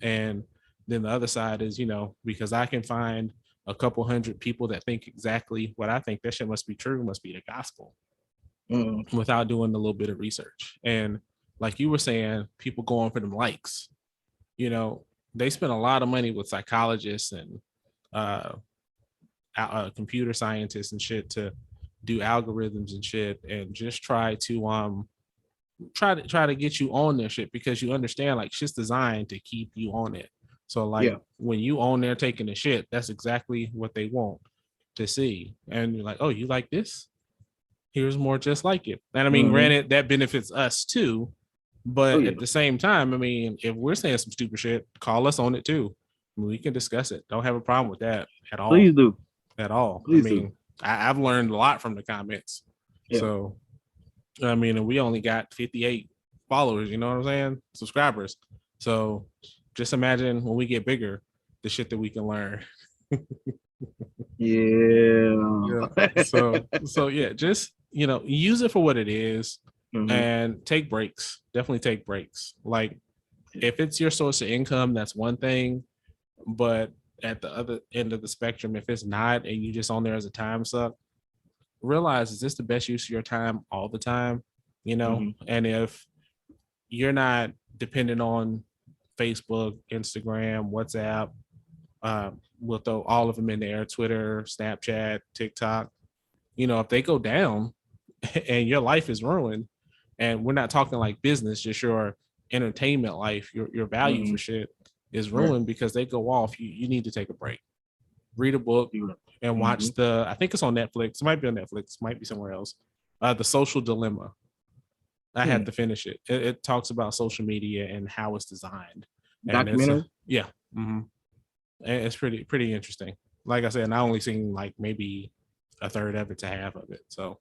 And then the other side is, because I can find a couple hundred people that think exactly what I think, that shit must be true, must be the gospel, without doing a little bit of research. And like you were saying, people going for them likes, they spend a lot of money with psychologists and computer scientists and shit to do algorithms and shit, and just try to get you on their shit, because you understand like shit's designed to keep you on it. So like when you on there taking the shit, that's exactly what they want to see. And you're like, oh, you like this? Here's more just like it. And I mean, granted, that benefits us too. But at the same time, I mean, if we're saying some stupid shit, call us on it too. I mean, we can discuss it. Don't have a problem with that at all. Please do. At all. Please I mean, I've learned a lot from the comments. Yeah. So, I mean, and we only got 58 followers, you know what I'm saying? Subscribers. So just imagine when we get bigger, the shit that we can learn. Yeah. So yeah, just, use it for what it is, and take breaks. Definitely take breaks. Like if it's your source of income, that's one thing. But at the other end of the spectrum, if it's not, and you just on there as a time suck, realize, is this the best use of your time all the time? And if you're not dependent on Facebook, Instagram, WhatsApp, we'll throw all of them in there, Twitter, Snapchat, TikTok, if they go down and your life is ruined, and we're not talking like business, just your entertainment life, your value for shit is ruined because they go off, you need to take a break, read a book, and watch I think it's on Netflix. It might be on Netflix, might be somewhere else. The Social Dilemma. I had to finish it. It talks about social media and how it's designed. Documentary? Yeah. And it's pretty interesting. Like I said, I only seen like maybe a third of it to half of it. So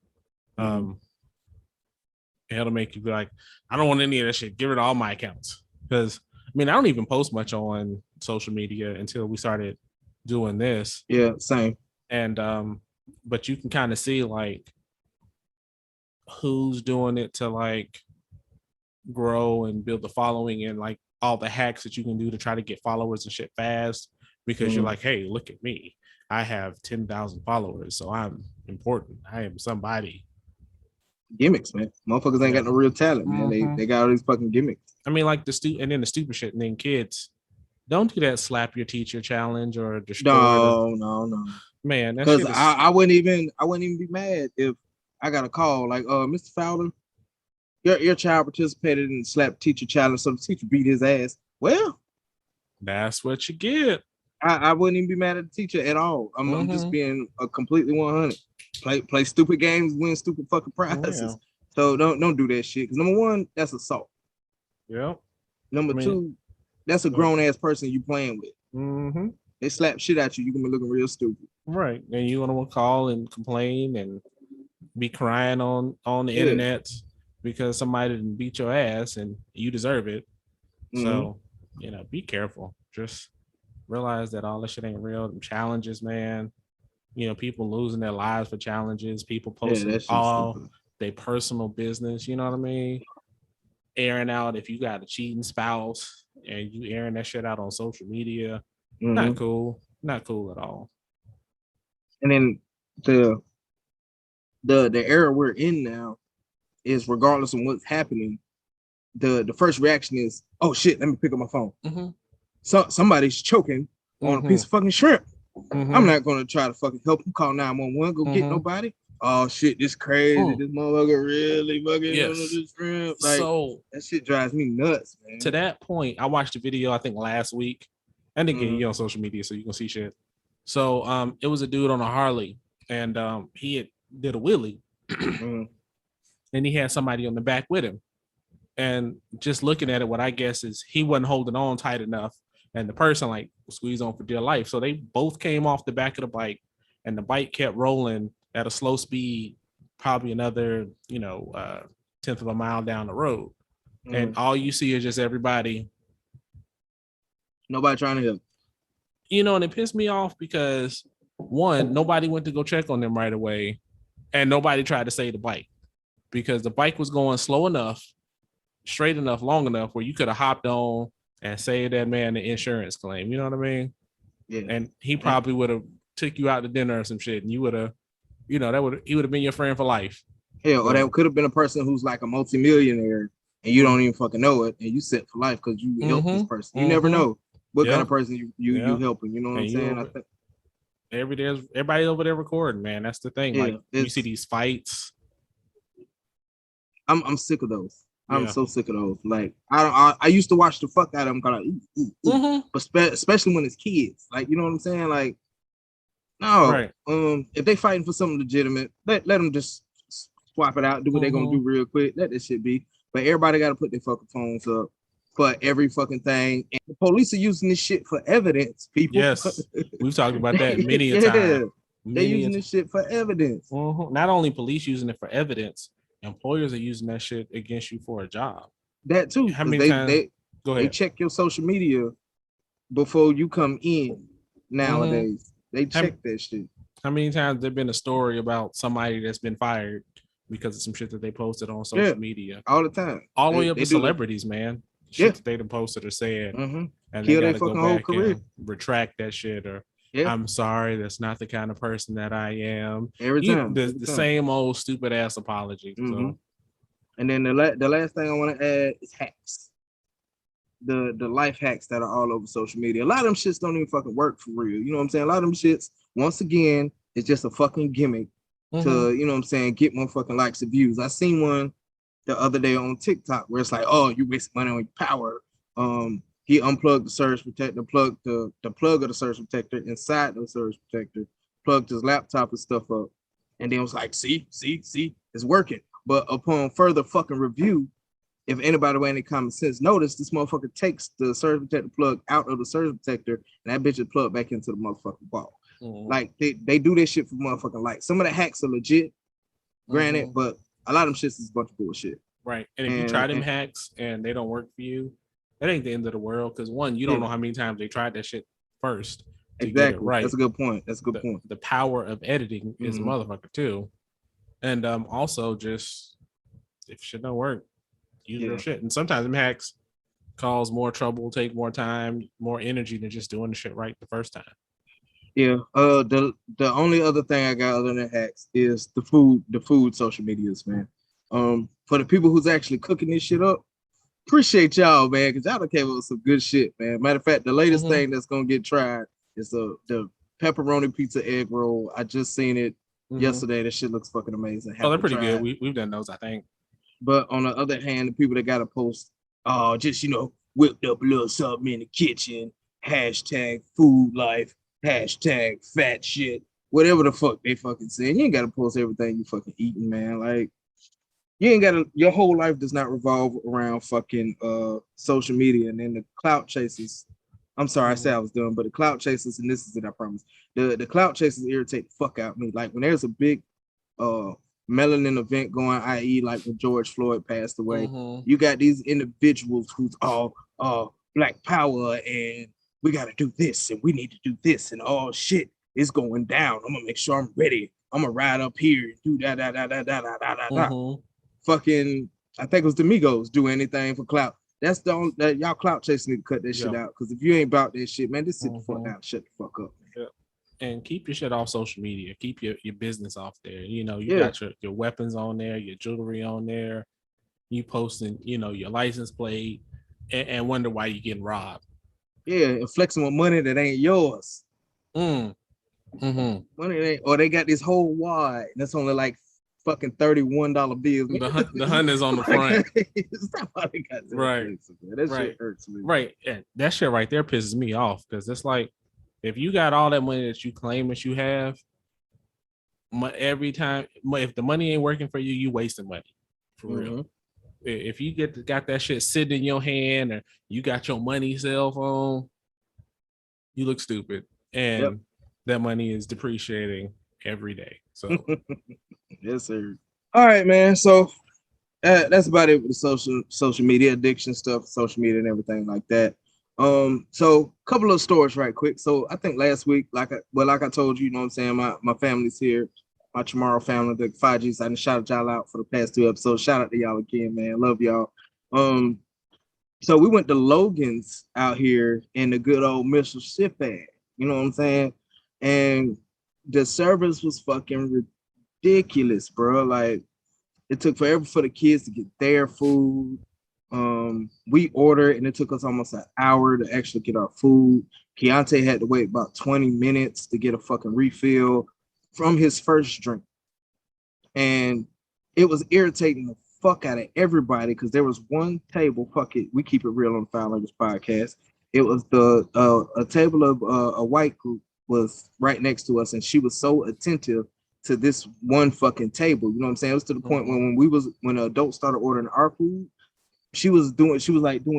it'll make you be like, I don't want any of that shit. Give it all my accounts. Because I mean, I don't even post much on social media until we started doing this. Yeah, same. And but you can kind of see like who's doing it to like grow and build the following, and like all the hacks that you can do to try to get followers and shit fast, because you're like, hey, look at me, I have 10,000 followers, so I'm important, I am somebody. Gimmicks, man. Motherfuckers ain't got no real talent, man. They got all these fucking gimmicks. I mean, like the stupid shit. And then kids, don't do that slap your teacher challenge or destroy. No. Man, that because shit is... I wouldn't even be mad if I got a call like, Mr. Fowler, your child participated in the slap teacher challenge, so the teacher beat his ass. Well, that's what you get. I wouldn't even be mad at the teacher at all. I'm just being a completely 100. Play stupid games, win stupid fucking prizes. Yeah. So don't do that shit. Because number one, that's assault. Yeah. Number two, that's a grown ass person you playing with. They slap shit at you, you're gonna be looking real stupid. Right. And you're gonna call and complain and be crying on the internet because somebody didn't beat your ass and you deserve it. So, be careful. Just realize that all this shit ain't real. Them challenges, man. People losing their lives for challenges, people posting all their personal business, you know what I mean? Airing out if you got a cheating spouse and you airing that shit out on social media. Not cool at all. And then the era we're in now is, regardless of what's happening, the first reaction is, oh shit, let me pick up my phone. So somebody's choking on a piece of fucking shrimp. I'm not gonna try to fucking help him, call 911, go get nobody. Oh shit, this crazy. This motherfucker really fucking under this shrimp. Like, so that shit drives me nuts, man. To that point, I watched a video I think last week, and again, you're on social media, so you can see shit. So it was a dude on a Harley, and he did a wheelie, and he had somebody on the back with him. And just looking at it, what I guess is he wasn't holding on tight enough, and the person like squeezed on for dear life. So they both came off the back of the bike, and the bike kept rolling at a slow speed, probably another, tenth of a mile down the road. And all you see is just everybody. Nobody trying to help. And it pissed me off because, one, nobody went to go check on them right away, and nobody tried to save the bike because the bike was going slow enough, straight enough, long enough where you could have hopped on and saved that man the insurance claim. You know what I mean? Yeah. And he probably would have took you out to dinner or some shit, and you would have, he would have been your friend for life. Hell, or that could have been a person who's like a multimillionaire and you don't even fucking know it, and you set for life because you help this person. You never know what kind of person you helping. You know what I'm saying? I think everybody over there recording, man. That's the thing. Like, you see these fights. I'm sick of those. I'm so sick of those. Like, I used to watch the fuck out of them, kind of, but especially when it's kids. Like, you know what I'm saying? Like, no, right. If they fighting for something legitimate, let them just swap it out, do what they're gonna do real quick. Let this shit be. But everybody got to put their fucking phones up for every fucking thing. And the police are using this shit for evidence, people. Yes, we've talked about that many a time. They're using this shit for evidence. Not only police using it for evidence, employers are using that shit against you for a job. That too. How many times? Go ahead. They check your social media before you come in nowadays. They check that shit. How many times there been a story about somebody that's been fired because of some shit that they posted on social media? All the time. All the way up to celebrities, man. Shit that they done posted or said. And they gotta go back and retract that shit, or I'm sorry, that's not the kind of person that I am. Every time. The same old stupid ass apology. So. And then the last thing I want to add is hacks. The life hacks that are all over social media. A lot of them shits don't even fucking work for real. You know what I'm saying? A lot of them shits, once again, is just a fucking gimmick to, you know what I'm saying, get more fucking likes and views. I seen one the other day on TikTok where it's like, oh, you waste money on your power. He unplugged the surge protector, plugged the plug of the surge protector inside the surge protector, plugged his laptop and stuff up, and then was like, see, it's working. But upon further fucking review, if anybody with any common sense notice, this motherfucker takes the surge protector plug out of the surge protector, and that bitch is plugged back into the motherfucking wall. Like, they do this shit for motherfucking likes. Some of the hacks are legit, granted, but a lot of them shits is a bunch of bullshit. Right. And if you try them hacks and they don't work for you, that ain't the end of the world. Because one, you don't know how many times they tried that shit first. Exactly. Right. That's a good point. The power of editing is a motherfucker too. And also, just if shit don't work, use your shit. And sometimes them hacks cause more trouble, take more time, more energy than just doing the shit right the first time. Yeah. The only other thing I got other than hacks is the food social medias, man. For the people who's actually cooking this shit up, appreciate y'all, man, because y'all done came up with some good shit, man. Matter of fact, the latest thing that's gonna get tried is the pepperoni pizza egg roll. I just seen it yesterday. That shit looks fucking amazing. They're pretty good. We've done those, I think. But on the other hand, the people that gotta post, just whipped up a little something in the kitchen, hashtag food life, hashtag fat shit, whatever the fuck they fucking say. You ain't gotta post everything you fucking eating, man. Like, you ain't gotta, your whole life does not revolve around fucking social media. And then the clout chasers, I'm sorry, I said I was done, but the clout chasers, and this is it, I promise. The clout chasers irritate the fuck out of me. Like, when there's a big melanin event going, i.e. like when George Floyd passed away, you got these individuals who's all black power and we got to do this and we need to do this and all shit is going down. I'm gonna make sure I'm ready. I'm gonna ride up here and do that. Fucking, I think it was the Migos, do anything for clout. That's the only that y'all clout chasing need to cut that shit out. Because if you ain't about that shit, man, just sit the fuck down, shut the fuck up. Yeah. And keep your shit off social media. Keep your business off there. You know, you got your weapons on there, your jewelry on there. You posting, you know, your license plate, and wonder why you're getting robbed. Yeah, and flexing with money that ain't yours. Money ain't, or they got this whole wad that's only like fucking $31 bills. The hunt is on the front. Right. That shit hurts me. Right. And that shit right there pisses me off because it's like if you got all that money that you claim that you have, every time if the money ain't working for you, you wasting money. For real. If you got that shit sitting in your hand or you got your money cell phone, you look stupid. And that money is depreciating every day. So yes, sir. All right, man. So that's about it with the social media addiction stuff, social media and everything like that. So a couple of stories right quick. So I think last week, like I told you, you know what I'm saying, my family's here. My tomorrow family, the 5Gs, I done shouted y'all out for the past 2 episodes. Shout out to y'all again, man. Love y'all. So we went to Logan's out here in the good old Mississippi. You know what I'm saying? And the service was fucking ridiculous, bro. Like it took forever for the kids to get their food. We ordered and it took us almost an hour to actually get our food. Keontae had to wait about 20 minutes to get a fucking refill from his first drink. And it was irritating the fuck out of everybody because there was one table, fuck it, we keep it real on the Fowl Language Podcast. It was a table of a white group was right next to us, and she was so attentive to this one fucking table. You know what I'm saying? It was to the point when the adults started ordering our food, she was doing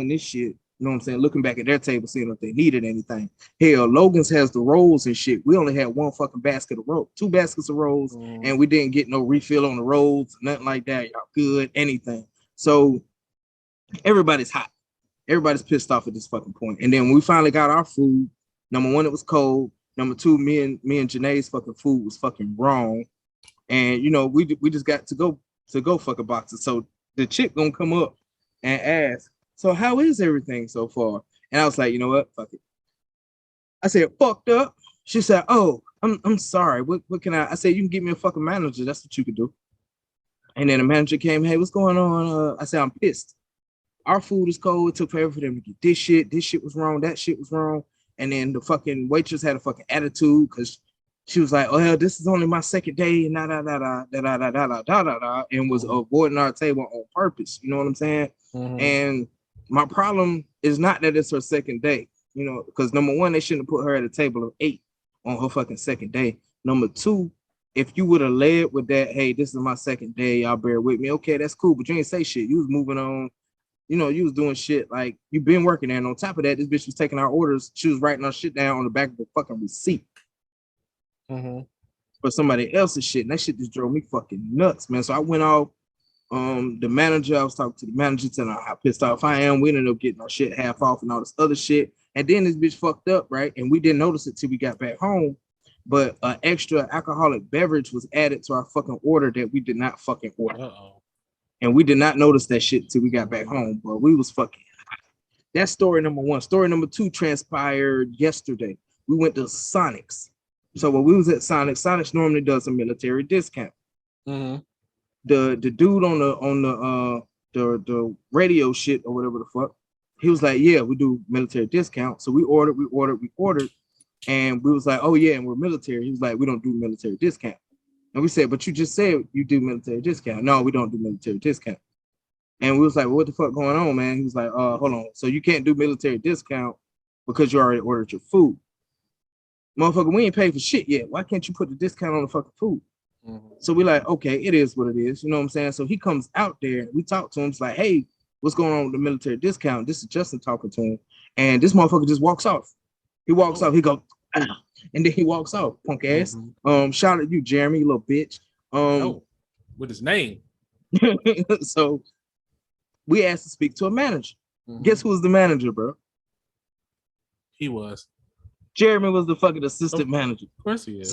this shit. You know what I'm saying? Looking back at their table, seeing if they needed anything. Hell, Logan's has the rolls and shit. We only had one fucking basket of rolls, 2 baskets of rolls, and we didn't get no refill on the rolls, nothing like that. Y'all good, anything. So everybody's hot. Everybody's pissed off at this fucking point. And then when we finally got our food, number one, it was cold. Number two, me and Janae's fucking food was fucking wrong. And you know, we just got to go fuck a boxes. So the chick gonna come up and ask, so how is everything so far? And I was like, you know what? Fuck it. I said, fucked up. She said, oh, I'm sorry. What can I said, you can get me a fucking manager. That's what you could do. And then the manager came, hey, what's going on? I said, I'm pissed. Our food is cold. It took forever for them to get this shit. This shit was wrong. That shit was wrong. And then the fucking waitress had a fucking attitude because she was like, oh, hell, this is only my second day, and and was avoiding our table on purpose. You know what I'm saying? And my problem is not that it's her second day, you know, because number one, they shouldn't have put her at a table of 8 on her fucking second day. Number two, if you would have led with that, hey, this is my second day, y'all bear with me. Okay, that's cool, but you ain't say shit. You was moving on. You know, you was doing shit like you've been working there. And on top of that, this bitch was taking our orders. She was writing our shit down on the back of the fucking receipt for somebody else's shit. And that shit just drove me fucking nuts, man. So I went off. The manager, I was talking to the manager, telling her how pissed off I am. We ended up getting our shit half off and all this other shit. And then this bitch fucked up, right? And we didn't notice it till we got back home. But an extra alcoholic beverage was added to our fucking order that we did not fucking order. And we did not notice that shit till we got back home, but we was fucking hot. That's story number one. Story number two transpired yesterday. We went to Sonic's. So when we was at Sonic's normally does a military discount. The dude on the radio shit or whatever the fuck, he was like, yeah, we do military discount. So we ordered, and we was like, oh yeah, and we're military. He was like, we don't do military discount. And we said, but you just said you do military discount. No, we don't do military discount. And we was like, well, what the fuck going on, man? He was like, hold on. So you can't do military discount because you already ordered your food. Motherfucker, we ain't paid for shit yet. Why can't you put the discount on the fucking food? So we're like, okay, it is what it is. You know what I'm saying? So he comes out there. We talk to him. It's like, hey, what's going on with the military discount? This is Justin talking to him. And this motherfucker just walks off. He walks off. He goes, ah. And then he walks off, punk ass. Shout out to you, Jeremy, you little bitch. With his name. So we asked to speak to a manager. Guess who was the manager, bro? He was. Jeremy was the fucking assistant manager. Of course he is.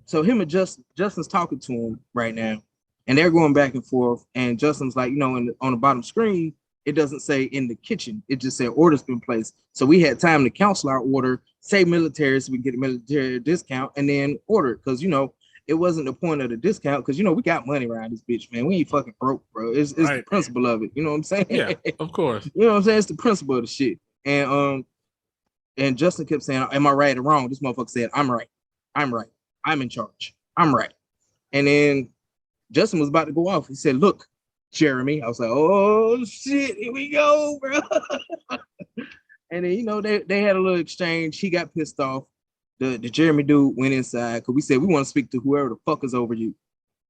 So him and Justin's talking to him right now, and they're going back and forth. And Justin's like, you know, on the bottom screen, it doesn't say in the kitchen. It just said order's been placed. So we had time to cancel our order, say military, so we get a military discount, and then order it. Because, it wasn't the point of the discount. Because, we got money around this bitch, man. We ain't fucking broke, bro. It's right. The principle of it. You know what I'm saying? Yeah, of course. You know what I'm saying? It's the principle of the shit. And Justin kept saying, am I right or wrong? This motherfucker said, I'm right. I'm right. I'm in charge. I'm right. And then Justin was about to go off. He said, look, Jeremy. I was like, oh shit, here we go, bro. And then they had a little exchange. He got pissed off. The Jeremy dude went inside because we said we want to speak to whoever the fuck is over you.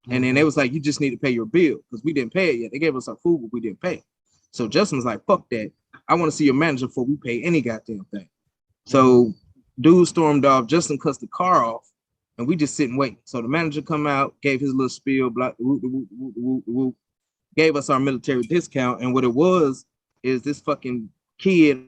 And then they was like, you just need to pay your bill because we didn't pay it yet. They gave us our food, but we didn't pay. So Justin was like, fuck that. I want to see your manager before we pay any goddamn thing. So dude stormed off. Justin cussed the car off, and we just sit and wait. So the manager come out, gave his little spiel, gave us our military discount. And what it was is this fucking kid,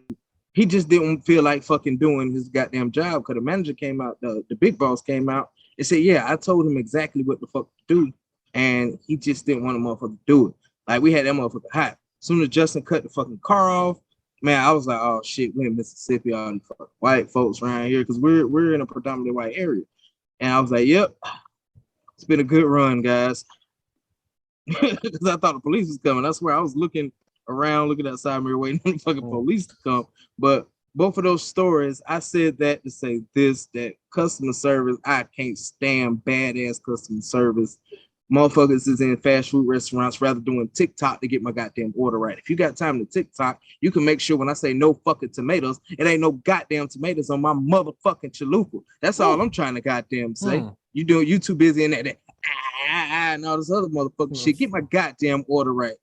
he just didn't feel like fucking doing his goddamn job because the manager came out, the big boss came out and said, yeah, I told him exactly what the fuck to do. And he just didn't want a motherfucker to do it. Like, we had that motherfucker hot. As soon as Justin cut the fucking car off, man, I was like, oh shit, we're in Mississippi, all these white folks around here because we're in a predominantly white area. And I was like, yep, it's been a good run, guys. Because I thought the police was coming. I swear I was looking around, looking outside mirror, waiting on the fucking police to come. But both of those stories, I said that to say this, that customer service, I can't stand badass customer service. Motherfuckers is in fast food restaurants rather doing TikTok to get my goddamn order right. If you got time to TikTok, you can make sure when I say no fucking tomatoes, it ain't no goddamn tomatoes on my motherfucking chalupa. That's all I'm trying to goddamn say. You too busy in that and all this other motherfucking shit. Get my goddamn order right.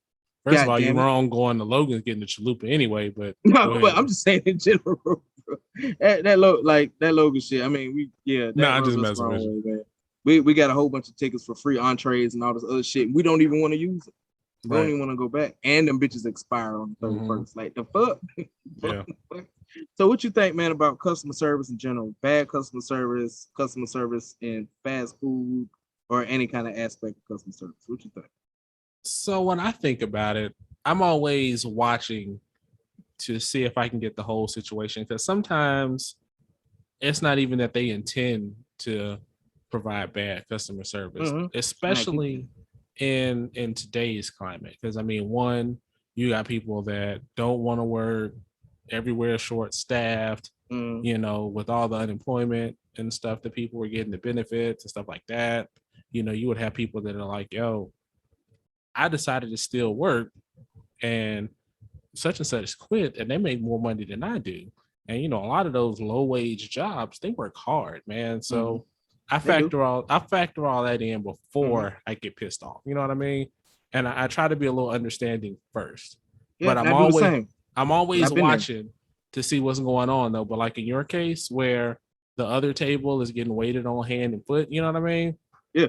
First of all, you're wrong going to Logan's getting the chalupa anyway, but no, but I'm just saying in general, bro. That Logan shit. I mean, I'm just messing with you, man. We got a whole bunch of tickets for free entrees and all this other shit. We don't even want to use it. We don't even want to go back. And them bitches expire on the 31st. Like, the fuck? Yeah. So what you think, man, about customer service in general? Bad customer service in fast food, or any kind of aspect of customer service? What you think? So when I think about it, I'm always watching to see if I can get the whole situation, because sometimes it's not even that they intend to provide bad customer service, especially in today's climate. Because I mean, one, you got people that don't want to work, everywhere short-staffed, with all the unemployment and stuff that people were getting, the benefits and stuff like that. You would have people that are like, yo, I decided to still work and such and such quit, and they make more money than I do. And a lot of those low-wage jobs, they work hard, man. So I factor all that in before I get pissed off. You know what I mean? And I try to be a little understanding first. Yeah, but I'm always watching to see what's going on though. But like in your case where the other table is getting waited on hand and foot, you know what I mean? Yeah.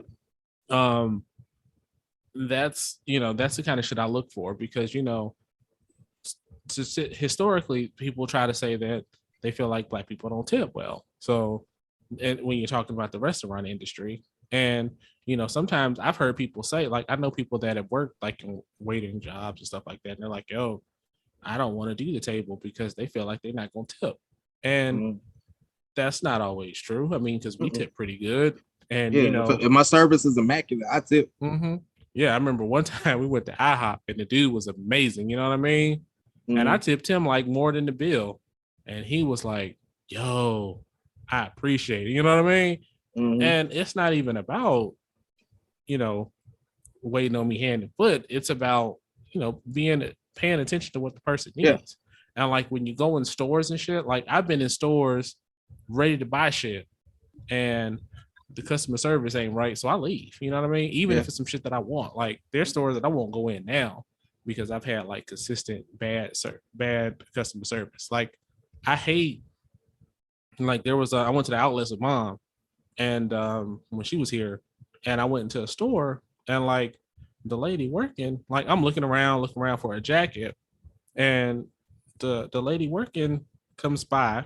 That's the kind of shit I look for, because historically people try to say that they feel like Black people don't tip well. So, and when you're talking about the restaurant industry, and sometimes I've heard people say, like, I know people that have worked like in waiting jobs and stuff like that, and they're like, yo, I don't want to do the table because they feel like they're not going to tip. And that's not always true. I mean, because we tip pretty good. And if my service is immaculate, I tip. Yeah, I remember one time we went to IHOP and the dude was amazing, you know what I mean? And I tipped him like more than the bill. And he was like, yo, I appreciate it, you know what I mean? And it's not even about, waiting on me hand and foot. It's about, paying attention to what the person needs. Yeah. And like when you go in stores and shit, like I've been in stores ready to buy shit and the customer service ain't right, so I leave. You know what I mean? Even if it's some shit that I want. Like there's stores that I won't go in now because I've had like consistent bad customer service. Like I hate, like I went to the outlets with Mom, and when she was here, and I went into a store and like the lady working, like I'm looking around for a jacket, and the lady working comes by.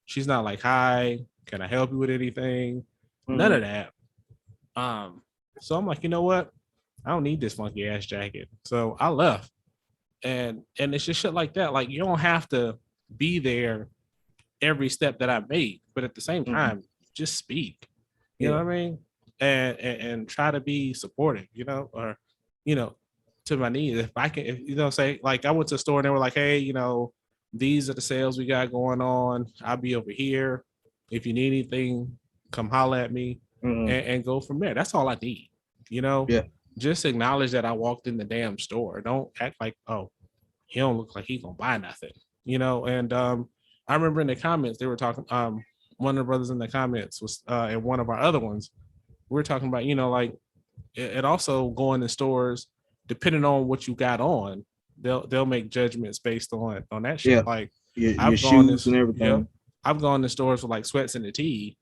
She's not like, hi, can I help you with anything? None of that. So I'm like, you know what? I don't need this funky ass jacket. So I left. And it's just shit like that. Like, you don't have to be there every step that I made, but at the same time, just speak. You know what I mean? And try to be supportive, or to my needs. If I can, say, like, I went to a store and they were like, hey, these are the sales we got going on. I'll be over here. If you need anything, come holler at me and go from there. That's all I need. Just acknowledge that I walked in the damn store. Don't act like, oh, he don't look like he gonna buy nothing, and I remember in the comments they were talking, one of the brothers in the comments was in one of our other ones, we were talking about, like, it also going to stores, depending on what you got on, they'll make judgments based on that shit. Like, your shoes and everything. I've gone to stores with like sweats and a tee,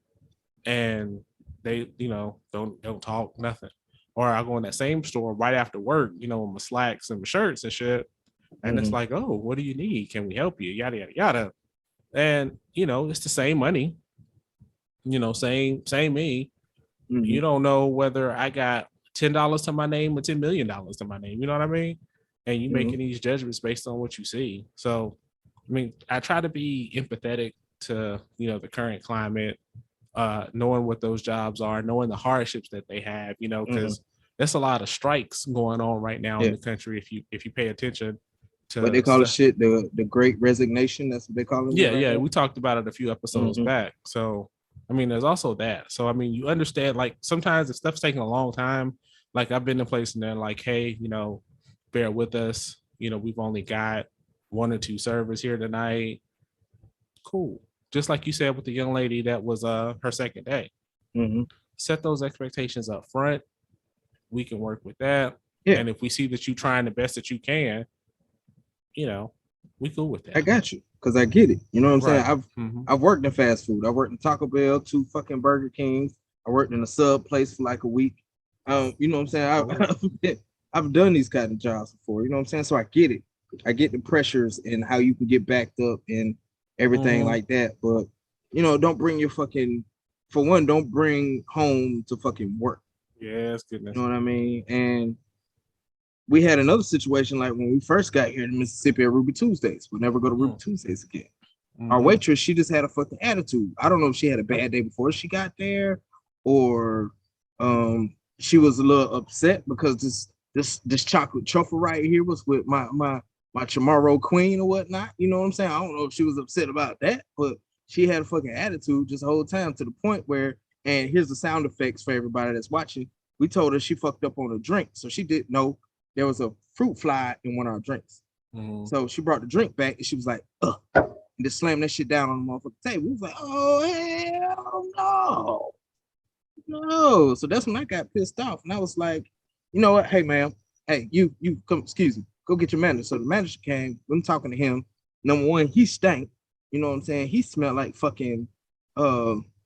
and they, don't talk nothing. Or I go in that same store right after work, with my slacks and my shirts and shit. And it's like, oh, what do you need? Can we help you? Yada, yada, yada. And, it's the same money, same me. You don't know whether I got $10 to my name or $10 million to my name. You know what I mean? And you making these judgments based on what you see. So, I mean, I try to be empathetic to, the current climate, knowing what those jobs are, knowing the hardships that they have, because there's a lot of strikes going on right now in the country. If you pay attention to what they call it, shit, the Great Resignation. That's what they call it. Yeah. We talked about it a few episodes back. So, I mean, there's also that. So, I mean, you understand, like, sometimes if stuff's taking a long time, like, I've been in a place and they're like, hey, bear with us. We've only got 1 or 2 servers here tonight. Cool. Just like you said with the young lady that was her second day. Set those expectations up front. We can work with that. Yeah. And if we see that you're trying the best that you can, we cool with that. I got you, because I get it. You know what I'm saying? I've worked in fast food. I worked in Taco Bell, 2 fucking Burger Kings. I worked in a sub place for like a week. You know what I'm saying? I've done these kind of jobs before. You know what I'm saying? So I get it. I get the pressures and how you can get backed up and everything like that. But, don't bring your fucking, for one, don't bring home to fucking work. Yeah, that's good. You know what I mean? And we had another situation like when we first got here to Mississippi at Ruby Tuesdays. We'll never go to Ruby Tuesdays again. Our waitress, she just had a fucking attitude. I don't know if she had a bad day before she got there, or she was a little upset because this chocolate truffle right here was with my Chamorro Queen or whatnot. You know what I'm saying? I don't know if she was upset about that, but she had a fucking attitude just the whole time, to the point where, and here's the sound effects for everybody that's watching. We told her she fucked up on a drink, so she didn't know there was a fruit fly in one of our drinks. So she brought the drink back and she was like, ugh, and just slammed that shit down on the motherfucking table. We was like, oh, hell no. So that's when I got pissed off. And I was like, you know what? Hey, ma'am. Hey, you come, excuse me. Go get your manager. So the manager came. I'm talking to him. Number one, he stank. You know what I'm saying? He smelled like fucking,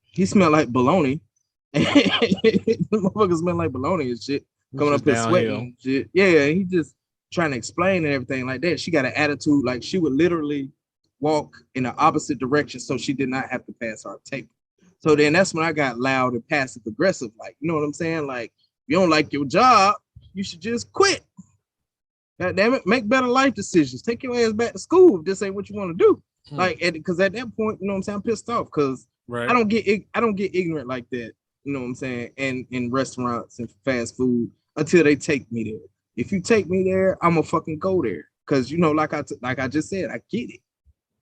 he smelled like bologna. The motherfucker smelled like bologna and shit. Coming up here sweating and shit. Yeah, he just trying to explain and everything like that. She got an attitude like she would literally walk in the opposite direction so she did not have to pass our table. So then that's when I got loud and passive aggressive. Like, you know what I'm saying? Like, if you don't like your job, you should just quit. God damn it, make better life decisions. Take your ass back to school if this ain't what you want to do. Like, because at that point, you know what I'm saying, I'm pissed off because I don't get ignorant like that. You know what I'm saying? And in restaurants and fast food until they take me there. If you take me there, I'm gonna fucking go there. Cause like I just said, I get it.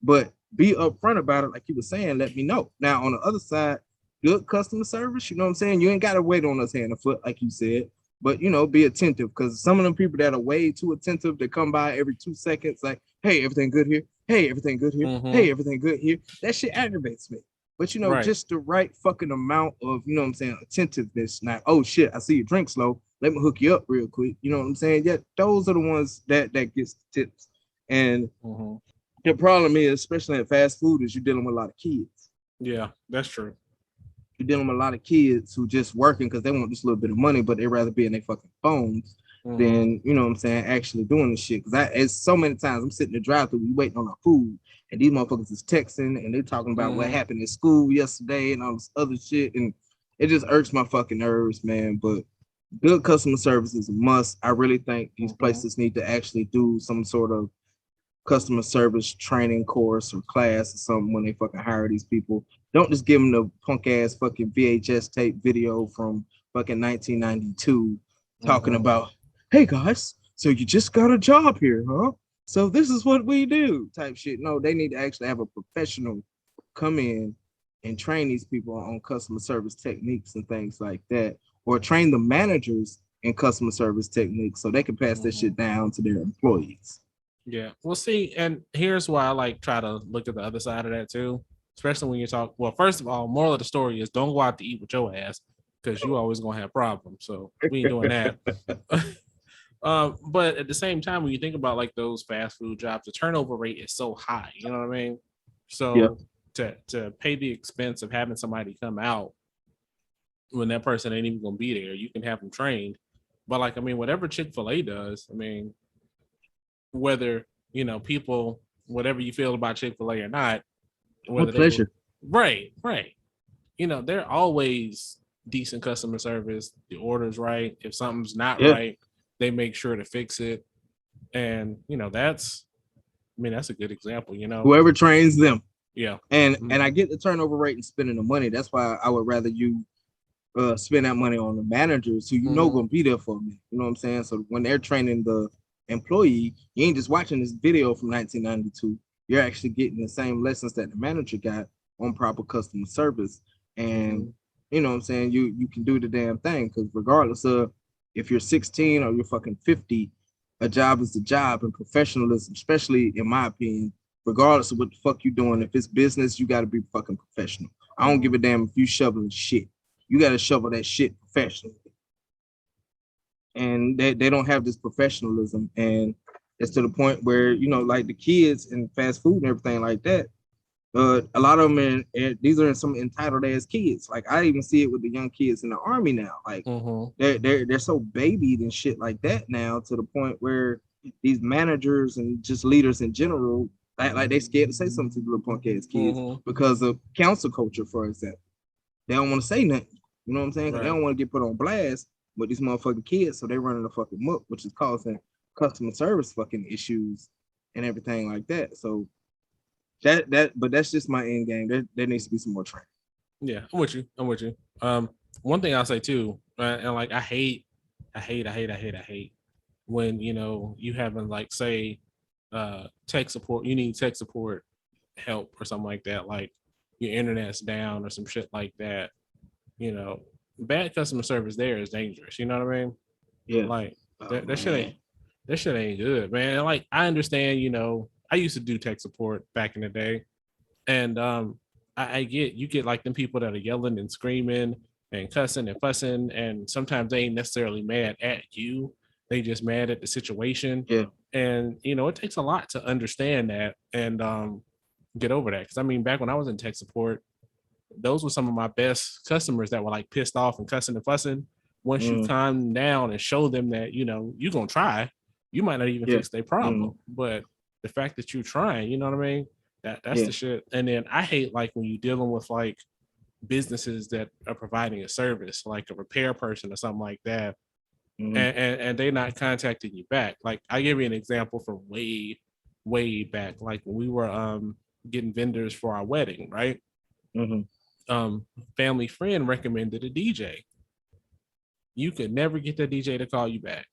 But be upfront about it, like you were saying. Let me know. Now on the other side, good customer service. You know what I'm saying? You ain't gotta wait on us hand and foot, like you said. But be attentive, because some of them people that are way too attentive, they come by every 2 seconds, like, hey, everything good here? Hey, everything good here? Hey, everything good here? That shit aggravates me. But just the right fucking amount of, you know what I'm saying, attentiveness. Not, oh shit, I see your drink slow. Let me hook you up real quick. You know what I'm saying? Yeah, those are the ones that gets the tips. And the problem is, especially in fast food, is you're dealing with a lot of kids. Yeah, that's true. You're dealing with a lot of kids who just working because they want just a little bit of money, but they'd rather be in their fucking phones than, you know what I'm saying, actually doing this shit. Because it's so many times I'm sitting in the drive-thru, we waiting on our food, and these motherfuckers is texting and they're talking about what happened in school yesterday and all this other shit, and it just irks my fucking nerves, man. But good customer service is a must. I really think these places need to actually do some sort of customer service training course or class or something when they fucking hire these people. Don't just give them the punk ass fucking VHS tape video from fucking 1992 talking about, hey guys, so you just got a job here, huh? So this is what we do type shit. No, they need to actually have a professional come in and train these people on customer service techniques and things like that, or train the managers in customer service techniques so they can pass that shit down to their employees. Yeah, we'll see. And here's why I like try to look at the other side of that too, especially when you talk. Well, first of all, moral of the story is don't go out to eat with your ass because you always gonna have problems. So we ain't doing that. But at the same time, when you think about like those fast food jobs, the turnover rate is so high. You know what I mean? So to pay the expense of having somebody come out when that person ain't even gonna be there, you can have them trained. But like, I mean, whatever Chick-fil-A does, I mean, whether people, whatever you feel about Chick-fil-A or not, whether pleasure. Right. They're always decent customer service. The order's right. If something's not right, they make sure to fix it. And that's a good example. Whoever trains them. Yeah. And I get the turnover rate and spending the money. That's why I would rather you spend that money on the managers who gonna be there for me. You know what I'm saying? So when they're training the employee, you ain't just watching this video from 1992. You're actually getting the same lessons that the manager got on proper customer service. And you know what I'm saying, you can do the damn thing, because regardless of if you're 16 or you're fucking 50, a job is a job, and professionalism, especially in my opinion, regardless of what the fuck you doing, if it's business, you got to be fucking professional. I don't give a damn if you shoveling shit. You got to shovel that shit professionally. And they don't have this professionalism, and it's to the point where like the kids in fast food and everything like that, a lot of them these are some entitled ass kids. Like I even see it with the young kids in the army now. Like they're so babied and shit like that now, to the point where these managers and just leaders in general, like they scared to say something to the little punk ass kids because of council culture, for example. They don't want to say nothing. You know what I'm saying? Right. They don't want to get put on blast with these motherfucking kids, so they running the fucking muck, which is causing customer service fucking issues and everything like that. So but that's just my end game. There needs to be some more training. Yeah, I'm with you. One thing I'll say too, and like I hate when you having like, say, tech support. You need tech support help or something like that. Like your internet's down or some shit like that. Bad customer service there is dangerous. You know what I mean? Yeah. Like that shit ain't good, man. Like I understand. I used to do tech support back in the day, and I get like them people that are yelling and screaming and cussing and fussing, and sometimes they ain't necessarily mad at you. They just mad at the situation. Yeah. And it takes a lot to understand that and get over that. Because I mean, back when I was in tech support, those were some of my best customers that were like pissed off and cussing and fussing. Once you calm down and show them that you're gonna try, you might not even fix their problem, but the fact that you're trying, you know what I mean? That's the shit. And then I hate like when you're dealing with like businesses that are providing a service, like a repair person or something like that, and they're not contacting you back. Like I give you an example from way back, like when we were getting vendors for our wedding, right? Family friend recommended a DJ. You could never get the DJ to call you back.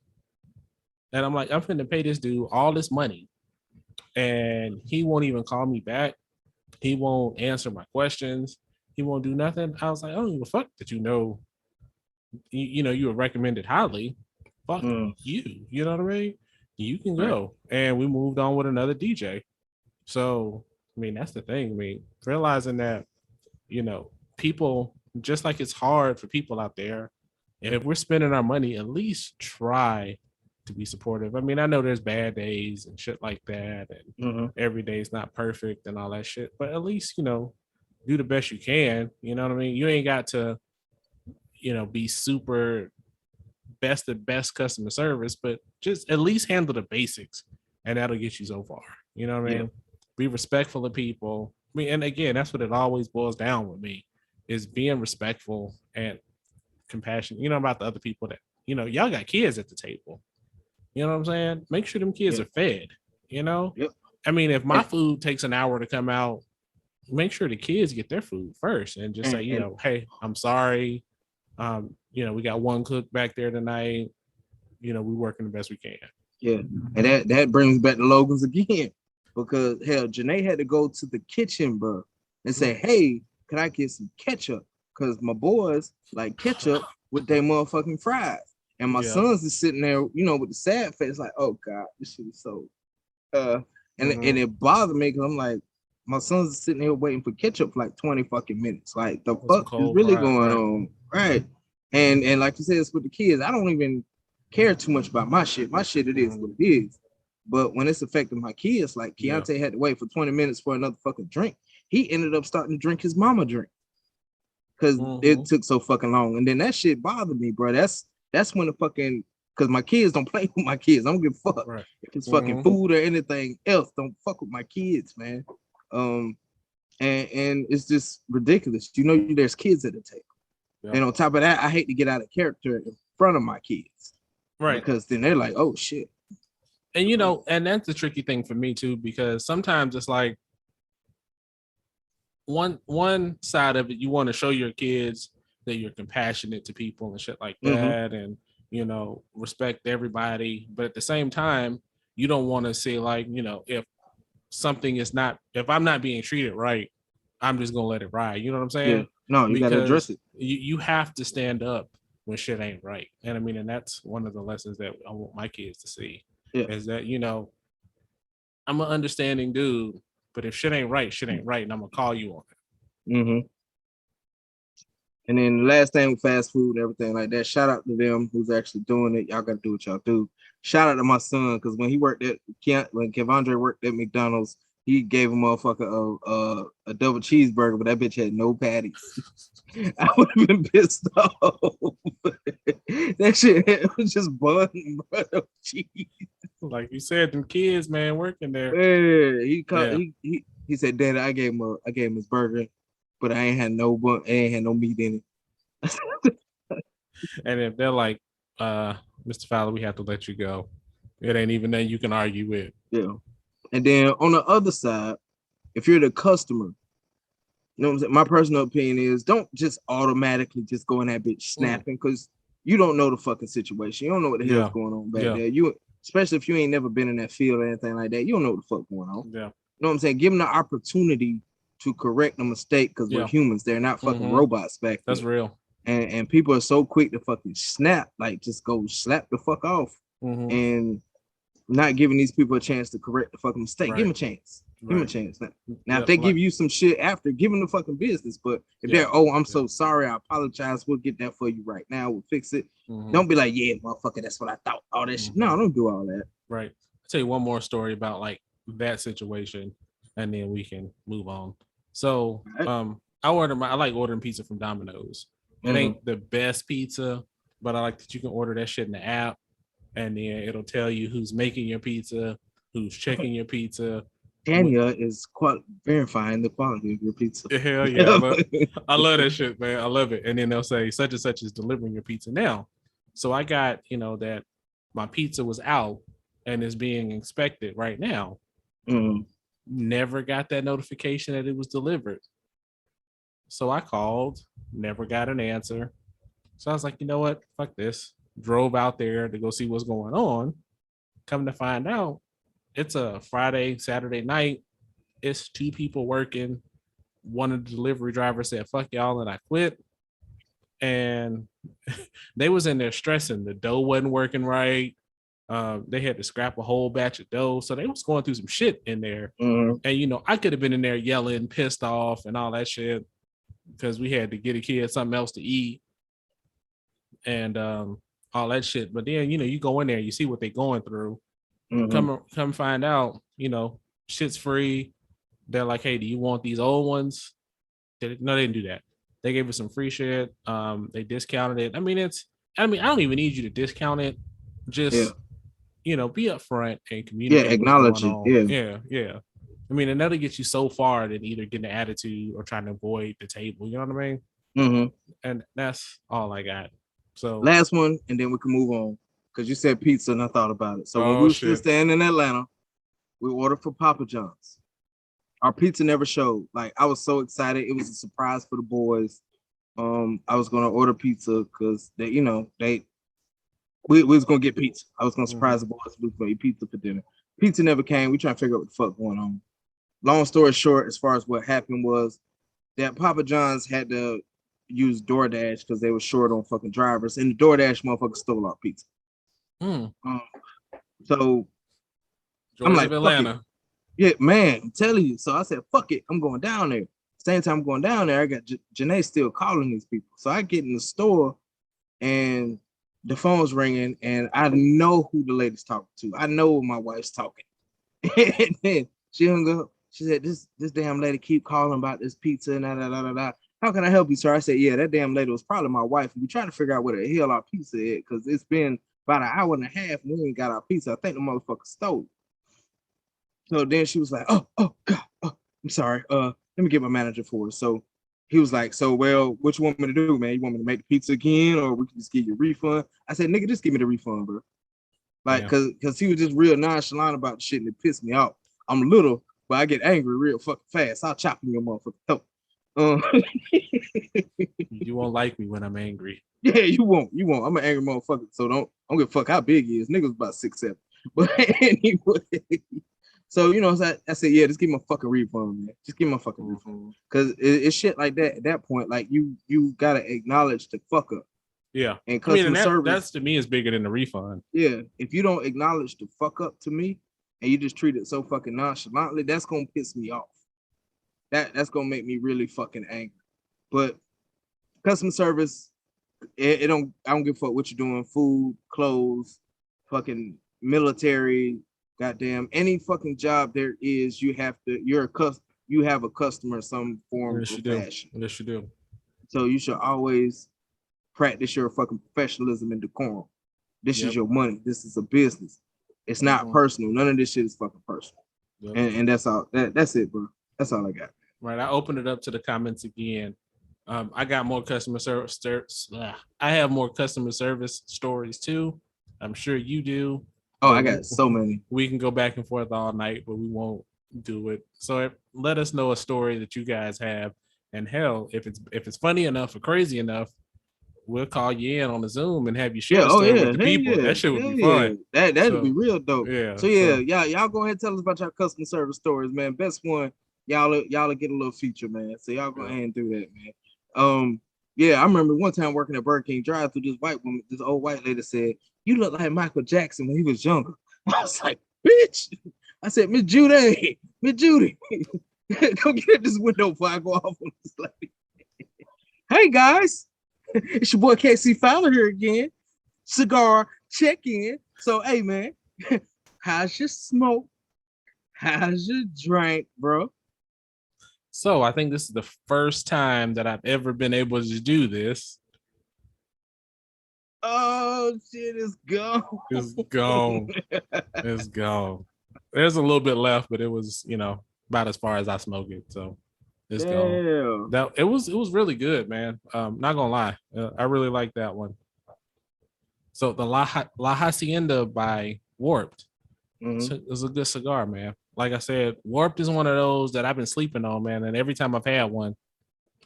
And I'm like, I'm finna pay this dude all this money, and he won't even call me back. He won't answer my questions. He won't do nothing. I was like, I don't give a fuck that you were recommended highly. Fuck you. You know what I mean? You can go. And we moved on with another DJ. So, I mean, that's the thing. I mean, realizing that, people, just like it's hard for people out there, and if we're spending our money, at least try to be supportive. I mean, I know there's bad days and shit like that, and every day is not perfect and all that shit, but at least, do the best you can. You know what I mean? You ain't got to, be super best customer service, but just at least handle the basics, and that'll get you so far. You know what I mean? Be respectful of people. I mean, and again, that's what it always boils down with me, is being respectful and compassionate, about the other people that y'all got kids at the table. You know what I'm saying? Make sure them kids are fed, Yep. I mean, if my food takes an hour to come out, make sure the kids get their food first and just say, hey, I'm sorry. We got one cook back there tonight. We working the best we can. Yeah. And that brings back to Logan's again. Because hell, Janae had to go to the kitchen, bro, and say, hey, can I get some ketchup? Because my boys like ketchup with their motherfucking fries. And my sons is sitting there, with the sad face, like, oh God, this shit is so and it bothered me because I'm like, my sons are sitting here waiting for ketchup for like 20 fucking minutes. Like the fuck is really going on? Right. And like you said, it's with the kids. I don't even care too much about my shit. My shit, it is what it is. But when it's affecting my kids, like Keontae had to wait for 20 minutes for another fucking drink. He ended up starting to drink his mama drink because it took so fucking long. And then that shit bothered me, bro. That's when the fucking, because my kids don't play with my kids. I don't give a fuck. Right. If it's fucking food or anything else, don't fuck with my kids, man. And it's just ridiculous. There's kids at the table. Yeah. And on top of that, I hate to get out of character in front of my kids. Right. Because then they're like, oh shit. And and that's the tricky thing for me too, because sometimes it's like one side of it, you want to show your kids that you're compassionate to people and shit like that, and respect everybody. But at the same time, you don't want to say like, if something is not, if I'm not being treated right, I'm just gonna let it ride. You know what I'm saying? Yeah. No, you gotta address it. You have to stand up when shit ain't right. And I mean, and that's one of the lessons that I want my kids to see. Yeah. Is that, I'm an understanding dude, but if shit ain't right, and I'm gonna call you on it. And then the last thing with fast food and everything like that, shout out to them who's actually doing it. Y'all gotta do what y'all do. Shout out to my son, because when Kevandre worked at McDonald's, he gave a motherfucker a double cheeseburger, but that bitch had no patties. I would have been pissed off. That shit was just bun, bro, cheese. Like you said, them kids, man, working there. Yeah, he said, Dad, I gave him his burger, but I ain't had no meat in it. And if they're like, Mr. Fowler, we have to let you go, it ain't even that you can argue with. Yeah. And then on the other side, if you're the customer, what I'm saying? My personal opinion is don't just automatically just go in that bitch snapping, because you don't know the fucking situation. You don't know what the hell's going on back there. Especially if you ain't never been in that field or anything like that, you don't know what the fuck going on. Yeah. You know what I'm saying? Give them the opportunity to correct a mistake, because we're humans. They're not fucking robots back there. That's real. And people are so quick to fucking snap, like just go slap the fuck off, and not giving these people a chance to correct the fucking mistake. Right. Give them a chance. Give them a chance. Now if they give you some shit after, give them the fucking business. But if they're, I'm so sorry, I apologize, we'll get that for you right now, we'll fix it. Don't be like, yeah, motherfucker, that's what I thought. All that shit. No, don't do all that. Right. I'll tell you one more story about like that situation, and then we can move on. So I like ordering pizza from Domino's. It ain't the best pizza, but I like that you can order that shit in the app, and then it'll tell you who's making your pizza, who's checking your pizza. Daniel is verifying the quality of your pizza. Hell yeah. I love that shit, man. I love it. And then they'll say such and such is delivering your pizza now. So I got, that my pizza was out and is being inspected right now. Never got that notification that it was delivered. So I called, never got an answer. So I was like, you know what? Fuck this. Drove out there to go see what's going on. Come to find out, it's a Friday, Saturday night. It's 2 people working. One of the delivery drivers said, fuck y'all, and I quit. And they was in there stressing. The dough wasn't working right. They had to scrap a whole batch of dough. So they was going through some shit in there. And, I could have been in there yelling, pissed off and all that shit, because we had to get a kid something else to eat and all that shit. But then, you go in there, you see what they're going through. Come find out, shit's free. They're like, hey, do you want these old ones? No, they didn't do that. They gave us some free shit. They discounted it. I mean, I don't even need you to discount it. Just, be upfront and communicate. Yeah, acknowledge it. Yeah. I mean, and that'll get you so far than either getting an attitude or trying to avoid the table. You know what I mean? And that's all I got. So last one, and then we can move on. Because you said pizza, and I thought about it. So when we were still staying in Atlanta, we ordered for Papa John's. Our pizza never showed. Like, I was so excited. It was a surprise for the boys. I was gonna order pizza because we was gonna get pizza. I was gonna surprise the boys. We was gonna eat pizza for dinner. Pizza never came. We trying to figure out what the fuck going on. Long story short, as far as what happened was that Papa John's had to use DoorDash because they were short on fucking drivers, and the DoorDash motherfucker stole our pizza. So Georgia, I'm like, Atlanta. Yeah, man, I'm telling you. So I said, fuck it, I'm going down there. Same time I'm going down there, I got Janae still calling these people. So I get in the store and the phone's ringing, and I know who the lady's talking to. I know my wife's talking. And then she hung up. She said, this damn lady keep calling about this pizza and da. How can I help you, sir? I said, yeah, that damn lady was probably my wife. We trying to figure out where the hell our pizza is because it's been about an hour and a half and we ain't got our pizza. I think the motherfucker stole it. So then she was like, oh, God, I'm sorry. Let me get my manager for it. So he was like, well, what you want me to do, man? You want me to make the pizza again or we can just give you a refund? I said, nigga, just give me the refund, bro. Like, because he was just real nonchalant about the shit and it pissed me off. I'm little, but I get angry real fucking fast. I'll chop in your motherfucking throat. You won't like me when I'm angry. Yeah, you won't. I'm an angry motherfucker. So don't give a fuck how big he is. Nigga's about 6'7". But anyway, so I said, yeah, just give me a fucking refund, man. Just give me a fucking refund. Because it's shit like that at that point. Like you gotta acknowledge the fuck up. Yeah. And customer service, that's to me is bigger than the refund. Yeah. If you don't acknowledge the fuck up to me and you just treat it so fucking nonchalantly, that's gonna piss me off. That's gonna make me really fucking angry. But customer service, I don't give a fuck what you're doing, food, clothes, fucking military, goddamn, any fucking job there is, you have a customer in some form of fashion. Yes, you do. So you should always practice your fucking professionalism and decorum. This is your money. This is a business. It's not personal. None of this shit is fucking personal. Yep. And that's all. That's it, bro. That's all I got. Right. I opened it up to the comments again. I got more customer service. I have more customer service stories too. I'm sure you do. Oh, I got so many. We can go back and forth all night, but we won't do it. So let us know a story that you guys have. And hell, if it's funny enough or crazy enough, we'll call you in on the Zoom and have you share a story with the people. Yeah. That shit would be fun. That'd be real dope. Yeah. So y'all go ahead and tell us about your customer service stories, man. Best one, y'all get a little feature, man. So y'all go ahead and do that, man. I remember one time working at Burger King drive-thru, this old white lady said, "You look like Michael Jackson when he was younger." I was like, "Bitch!" I said, Miss Judy, go get this window before I go off on this lady. Hey guys, it's your boy KC Fowler here again. Cigar CheckIn. So, hey man, how's your smoke? How's your drink, bro? So I think this is the first time that I've ever been able to do this. Oh shit, it's gone. It's gone. It's gone. There's a little bit left, but it was, about as far as I smoke it. So it's gone. It was really good, man. Not gonna lie. I really like that one. So the La Hacienda by Warped. It's a good cigar, man. Like I said, Warped is one of those that I've been sleeping on, man. And every time I've had one,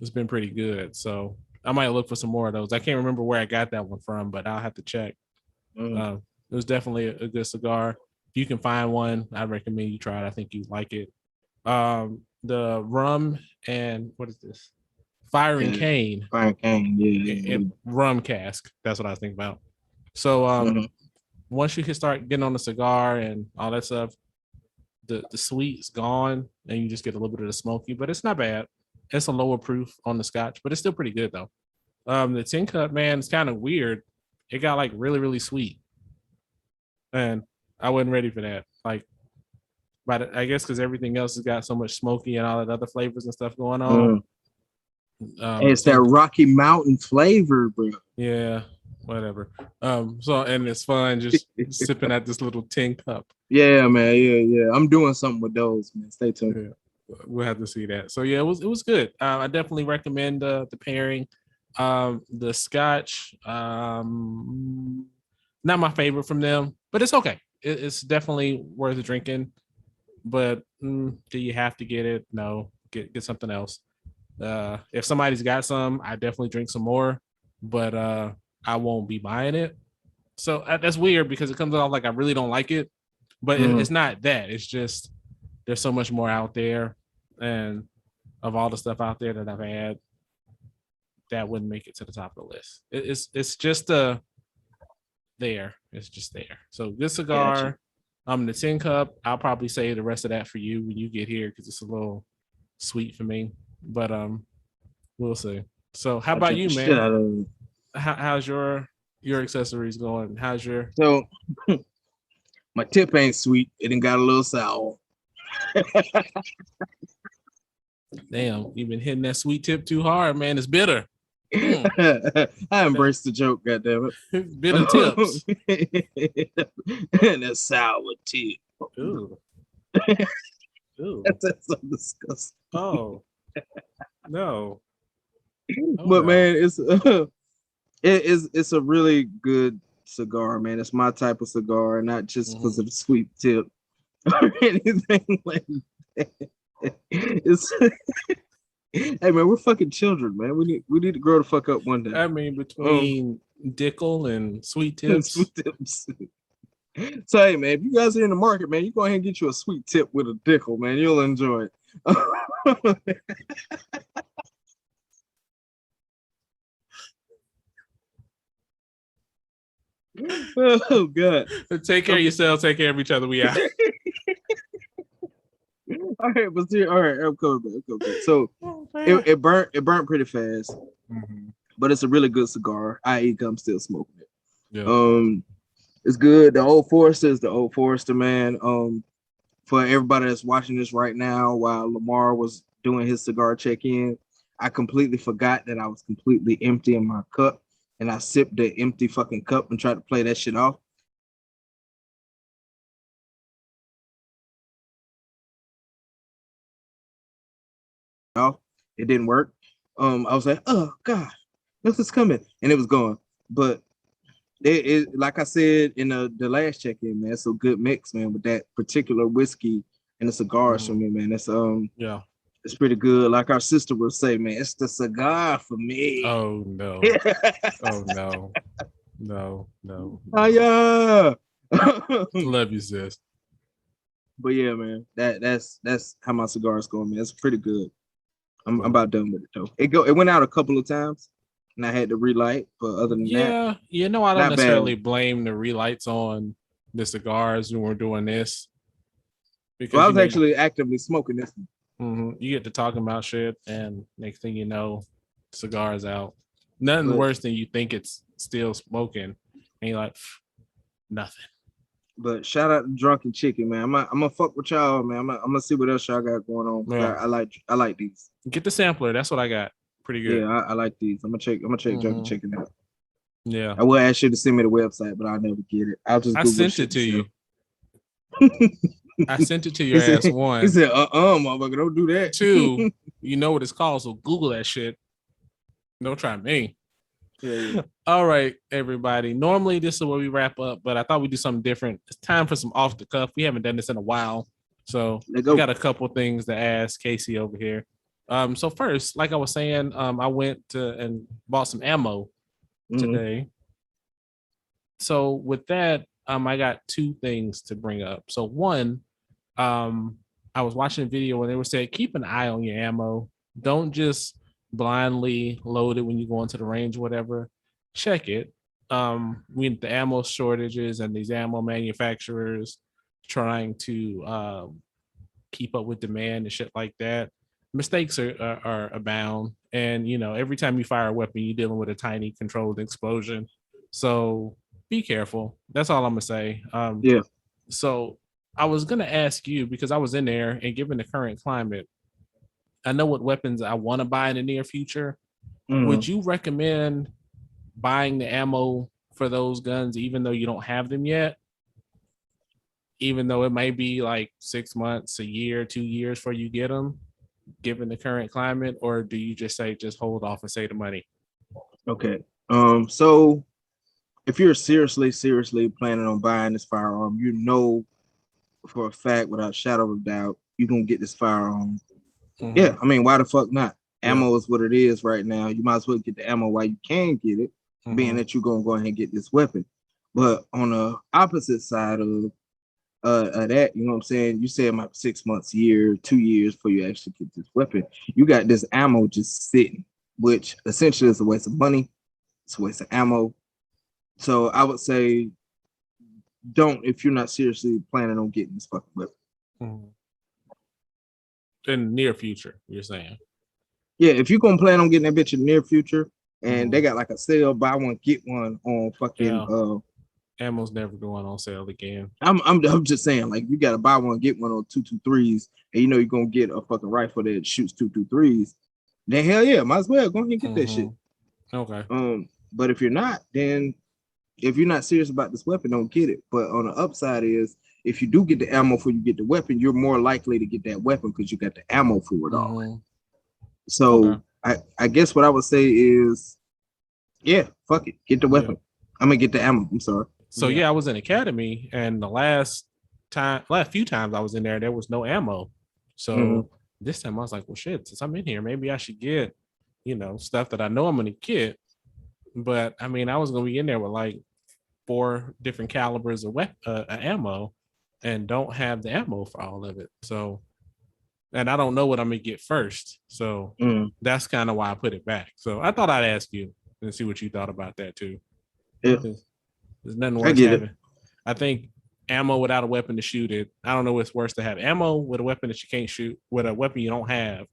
it's been pretty good. So I might look for some more of those. I can't remember where I got that one from, but I'll have to check. It was definitely a good cigar. If you can find one, I recommend you try it. I think you'd like it. The rum and what is this? Firing Cane. Firing Cane, yeah. Rum cask. That's what I was thinking about. So once you can start getting on the cigar and all that stuff, the sweet's gone and you just get a little bit of the smoky, but it's not bad. It's a lower proof on the scotch, but it's still pretty good though. The tin cup, man, it's kind of weird. It got like really, really sweet. And I wasn't ready for that. But I guess because everything else has got so much smoky and all that other flavors and stuff going on. It's that Rocky Mountain flavor, bro. Yeah, whatever. And it's fun just sipping at this little tin cup. Yeah, man. Yeah. I'm doing something with those, man. Stay tuned. Yeah. We'll have to see that. So yeah, it was good. I definitely recommend the pairing. The Scotch, not my favorite from them, but it's okay. It's definitely worth drinking. But do you have to get it? No, get something else. If somebody's got some, I definitely drink some more, but I won't be buying it. So that's weird because it comes off like I really don't like it, but it's not that. It's just there's so much more out there, and of all the stuff out there that I've had, that wouldn't make it to the top of the list. It's just there. It's just there. So this cigar, the tin cup. I'll probably save the rest of that for you when you get here because it's a little sweet for me. But we'll see. So how about you, man? How's your accessories going? How's your my tip ain't sweet. It done got a little sour. Damn, you've been hitting that sweet tip too hard, man. It's bitter. I embrace the joke, goddammit. Bitter tips. And a sour tip. Ooh. Ooh. That's so disgusting. Oh. No. But man, it's a really good cigar, man. It's my type of cigar, not just because of the sweet tip or anything like that. Hey man, we're fucking children, man. We need to grow the fuck up one day. I mean, between Dickel and sweet tips. So hey man, if you guys are in the market, man, you go ahead and get you a sweet tip with a Dickel, man. You'll enjoy it. Oh god. Take care of yourself, take care of each other. We out. All right, but all right, I'm coming back. So it burnt pretty fast, but it's a really good cigar. I.e., I'm still smoking it. Yeah. It's good. The Old Forester is the Old Forester, man. For everybody that's watching this right now, while Lamar was doing his cigar check-in, I completely forgot that I was completely empty in my cup, and I sipped the empty fucking cup and tried to play that shit off. It didn't work. I was like, oh god, nothing's coming, and it was gone. But it like I said in the last check-in, man, it's a good mix, man, with that particular whiskey and the cigars for me, man. It's it's pretty good. Like our sister would say, man, it's the cigar for me. Oh no. Oh no. No. Oh yeah. Love you, sis. But yeah, man, that's how my cigar is going, man. It's pretty good. I'm about done with it though. It went out a couple of times and I had to relight, but other than that, I don't necessarily blame the relights on the cigars when we're doing this. Because I was actually actively smoking this one. You get to talking about shit, and next thing you know, cigars out. Nothing worse than you think it's still smoking, and you're like, nothing. But shout out to Drunken Chicken, man. I'm gonna fuck with y'all, man. I'm gonna see what else y'all got going on. Yeah. I like these. Get the sampler. That's what I got. Pretty good. Yeah, I like these. I'm gonna check Drunken Chicken out. Yeah. I will ask you to send me the website, but I'll never get it. I'll just Google sent it to you. I sent it to your ass. One. He said, motherfucker, don't do that. Two, you know what it's called, so Google that shit. Don't try me. Yeah. All right, everybody. Normally this is where we wrap up, but I thought we'd do something different. It's time for some off the cuff. We haven't done this in a while, so we got a couple things to ask Casey over here. So first, like I was saying, I went to and bought some ammo today. So with that, I got two things to bring up. So one, I was watching a video where they were saying keep an eye on your ammo. Don't just blindly load it when you go into the range or whatever. Check it. With the ammo shortages and these ammo manufacturers trying to keep up with demand and shit like that, mistakes are abound. And every time you fire a weapon, you're dealing with a tiny controlled explosion. So be careful. That's all I'm gonna say. Yeah. So I was gonna ask you, because I was in there, and given the current climate, I know what weapons I want to buy in the near future. Would you recommend buying the ammo for those guns, even though you don't have them yet? Even though it may be like 6 months, a year, 2 years before you get them, given the current climate, or do you just say just hold off and save the money? Okay. So if you're seriously planning on buying this firearm, you know for a fact, without a shadow of a doubt, you're gonna get this firearm. Mm-hmm. Yeah, I mean, why the fuck not? Ammo is what it is right now. You might as well get the ammo while you can get it, being that you're gonna go ahead and get this weapon. But on the opposite side of that, you know what I'm saying? You say it might be 6 months, year, 2 years before you actually get this weapon. You got this ammo just sitting, which essentially is a waste of money. It's a waste of ammo. So I would say don't if you're not seriously planning on getting this fucking weapon. In the near future, you're saying? Yeah, if you're gonna plan on getting that bitch in the near future, and they got like a sale, buy one get one on fucking ammo's never going on sale again. I'm just saying, like, you gotta buy one get one on 223s, and you know you're gonna get a fucking rifle that shoots 223s. Then hell yeah, might as well go ahead and get that shit. Okay. But if you're not, then if you're not serious about this weapon, don't get it. But on the upside is, if you do get the ammo before you get the weapon, you're more likely to get that weapon because you got the ammo for it all. So I guess what I would say is, yeah, fuck it, get the weapon. I'm gonna get the ammo. I'm sorry. So I was in academy, and the last few times I was in there was no ammo. So this time I was like, well, shit, since I'm in here, maybe I should get, stuff that I know I'm gonna get. But I mean, I was gonna be in there with like 4 different calibers of ammo, and don't have the ammo for all of it. So, and I don't know what I'm gonna get first. So that's kind of why I put it back. So I thought I'd ask you and see what you thought about that too. Yeah. There's nothing worse having. I think ammo without a weapon to shoot it. I don't know what's worse to have ammo with a weapon that you can't shoot, with a weapon you don't have,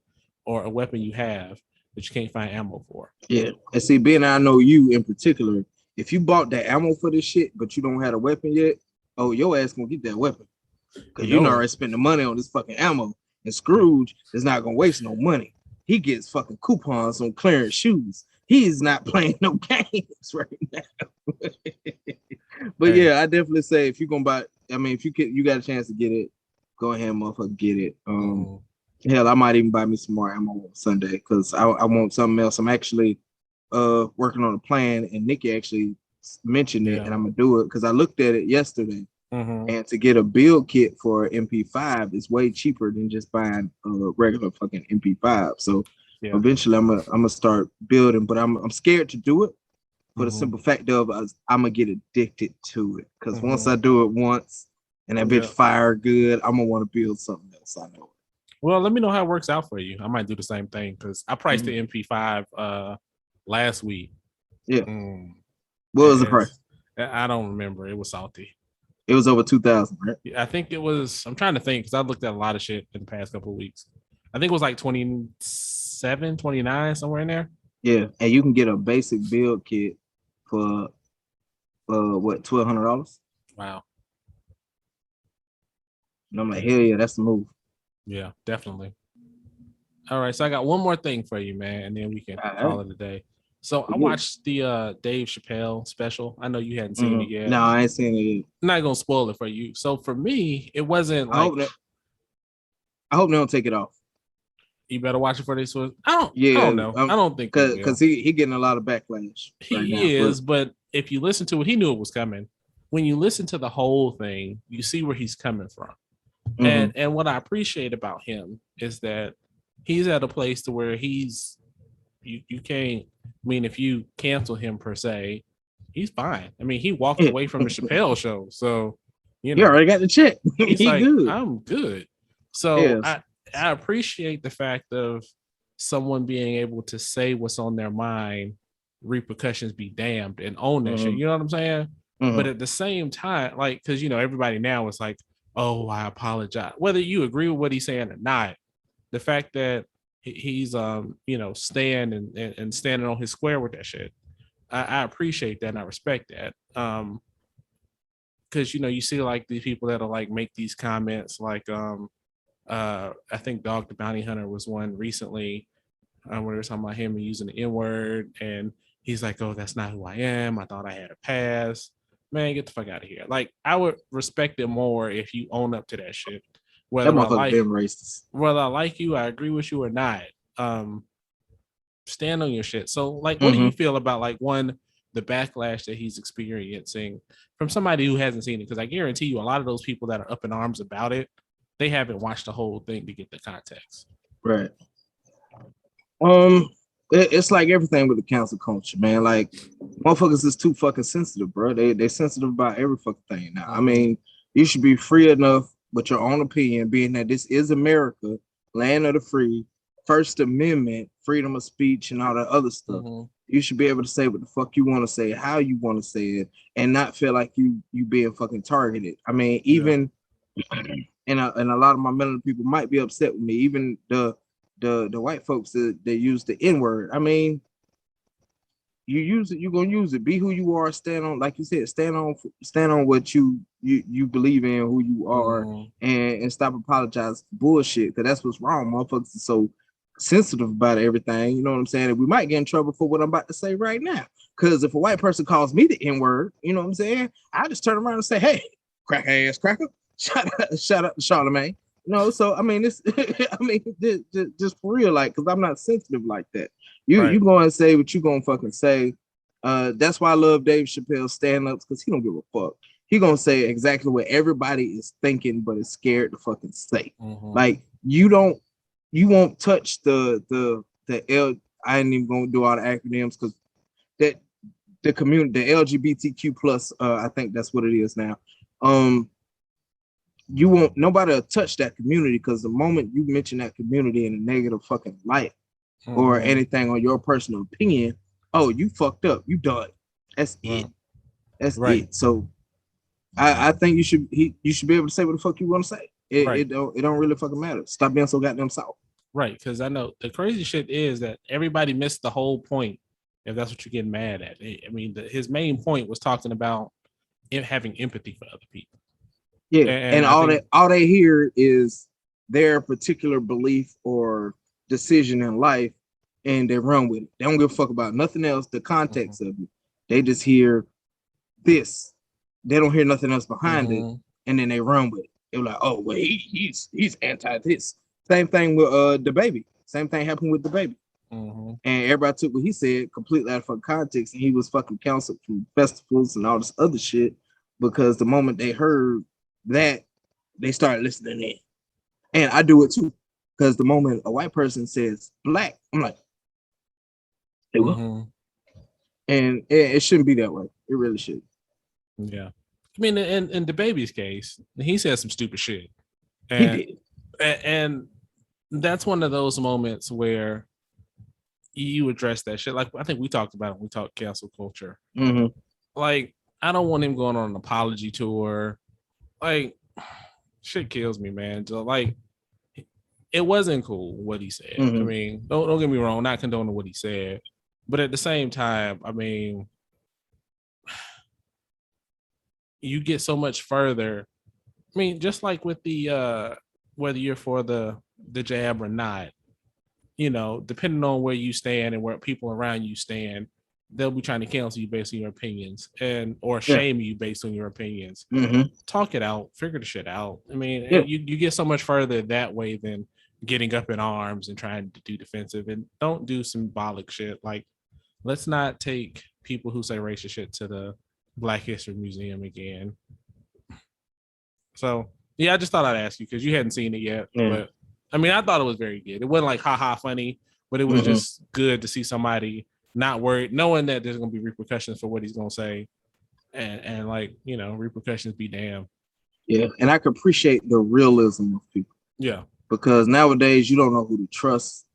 or a weapon you have that you can't find ammo for. Yeah. And see, being I know you in particular, if you bought that ammo for this shit, but you don't have a weapon yet, oh, your ass gonna get that weapon. Because you know already spent the money on this fucking ammo. And Scrooge is not gonna waste no money. He gets fucking coupons on clearance shoes. He is not playing no games right now. But yeah, I definitely say if you're gonna buy, I mean, if you got a chance to get it, go ahead, motherfucker, get it. Hell, I might even buy me some more ammo on Sunday because I want something else. I'm actually working on a plan, and Nikki actually mentioned it, and I'm gonna do it because I looked at it yesterday. And to get a build kit for MP5 is way cheaper than just buying a regular fucking MP5. So eventually I'm gonna start building, but I'm scared to do it for the simple fact of I'm gonna get addicted to it. Because once I do it once and that bitch fire good, I'm gonna want to build something else. I know. Well, let me know how it works out for you. I might do the same thing because I priced the MP5 last week. Yeah. What was the price? I don't remember. It was salty. It was over 2,000, right? I think it was. I'm trying to think because I looked at a lot of shit in the past couple of weeks. I think it was like 27, 29, somewhere in there. Yeah, and you can get a basic build kit for what, $1,200? Wow. And I'm like, hell yeah, that's the move. Yeah, definitely. All right, so I got one more thing for you, man, and then we can call it a day. So I watched the Dave Chappelle special. I know you hadn't seen it yet. No, I ain't seen it yet. I'm not gonna spoil it for you. So for me, it wasn't I hope they don't take it off. You better watch it for this one. I don't know. I don't think because he getting a lot of backlash. He is, but if you listen to it, he knew it was coming. When you listen to the whole thing, you see where he's coming from. And what I appreciate about him is that he's at a place to where you can't. I mean, if you cancel him per se, he's fine. I mean, he walked away from the Chappelle show, so you already got the check. He's like, good. I'm good. So I appreciate the fact of someone being able to say what's on their mind, repercussions be damned, and own that shit. You know what I'm saying? But at the same time, like, because everybody now is like, oh, I apologize. Whether you agree with what he's saying or not, the fact that he's staying and standing on his square with that shit, I appreciate that and I respect that. Because you see like these people that'll like make these comments like I think Dog the Bounty Hunter was one recently where they were talking about him using the N-word, and he's like, oh, that's not who I am. I thought I had a past. Man, get the fuck out of here. Like, I would respect it more if you own up to that shit. Whether I like you, I agree with you or not. stand on your shit. So like, what do you feel about like the backlash that he's experiencing from somebody who hasn't seen it? Because I guarantee you a lot of those people that are up in arms about it, they haven't watched the whole thing to get the context. Right. It's like everything with the cancel culture, man. Like, motherfuckers is too fucking sensitive, bro. They sensitive about every fucking thing now. I mean, you should be free enough with your own opinion, being that this is America, land of the free, First Amendment, freedom of speech, and all that other stuff. You should be able to say what the fuck you want to say, how you want to say it, and not feel like you being fucking targeted. I mean, even and a lot of my melanated people might be upset with me. Even the white folks that use the N-word. I mean, you use it, you're gonna use it. Be who you are. Stand on, like you said, stand on what you believe in, who you are, and stop apologizing for bullshit. Because that's what's wrong. Motherfuckers are so sensitive about everything. You know what I'm saying? And we might get in trouble for what I'm about to say right now. Because if a white person calls me the N-word, you know what I'm saying? I just turn around and say, "Hey, crack ass cracker." Shout out to Charlemagne. No, so I mean, this. I mean, just for real, like, because I'm not sensitive like that. You go and say what you gonna fucking say. That's why I love Dave Chappelle stand-ups, because he don't give a fuck. He gonna say exactly what everybody is thinking, but is scared to fucking say. Like, you won't touch the L. I ain't even gonna do all the acronyms because that the community, the LGBTQ plus, I think that's what it is now. You won't, nobody will touch that community, because the moment you mention that community in a negative fucking light or anything on your personal opinion, oh, you fucked up, you done. That's it. That's it. So I think you should be able to say what the fuck you want to say. It don't really fucking matter. Stop being so goddamn soft. Right, because I know the crazy shit is that everybody missed the whole point. If that's what you're getting mad at, I mean, his main point was talking about having empathy for other people. Yeah, and all they hear is their particular belief or decision in life, and they run with it. They don't give a fuck about nothing else, the context of it. They just hear this. They don't hear nothing else behind it, and then they run with it. They're like, "Oh, well, he's anti this." Same thing with the baby. Same thing happened with the baby. And everybody took what he said completely out of context, and he was fucking canceled from festivals and all this other shit, because the moment they heard that, they started listening in. And I do it too, because the moment a white person says black, I'm like, they will. And it shouldn't be that way. It really should. Yeah. I mean, in the baby's case, he said some stupid shit. And he did. And that's one of those moments where you address that shit. Like, I think we talked about it when we talked cancel culture. Like, I don't want him going on an apology tour. Like, shit kills me, man. So, like, it wasn't cool what he said. I mean, don't get me wrong, not condoning what he said, but at the same time, I mean, you get so much further. I mean, just like with the whether you're for the jab or not, you know, depending on where you stand and where people around you stand, they'll be trying to cancel you based on your opinions or shame you based on your opinions. Talk it out, figure the shit out. I mean, you get so much further that way than getting up in arms and trying to do defensive. And don't do symbolic shit. Like, let's not take people who say racist shit to the Black History Museum again. So yeah, I just thought I'd ask you because you hadn't seen it yet. But I mean, I thought it was very good. It wasn't like haha funny, but it was just good to see somebody not worried, knowing that there's gonna be repercussions for what he's gonna say, and like, you know, repercussions be damned. Yeah, and I can appreciate the realism of people. Yeah, because nowadays you don't know who to trust.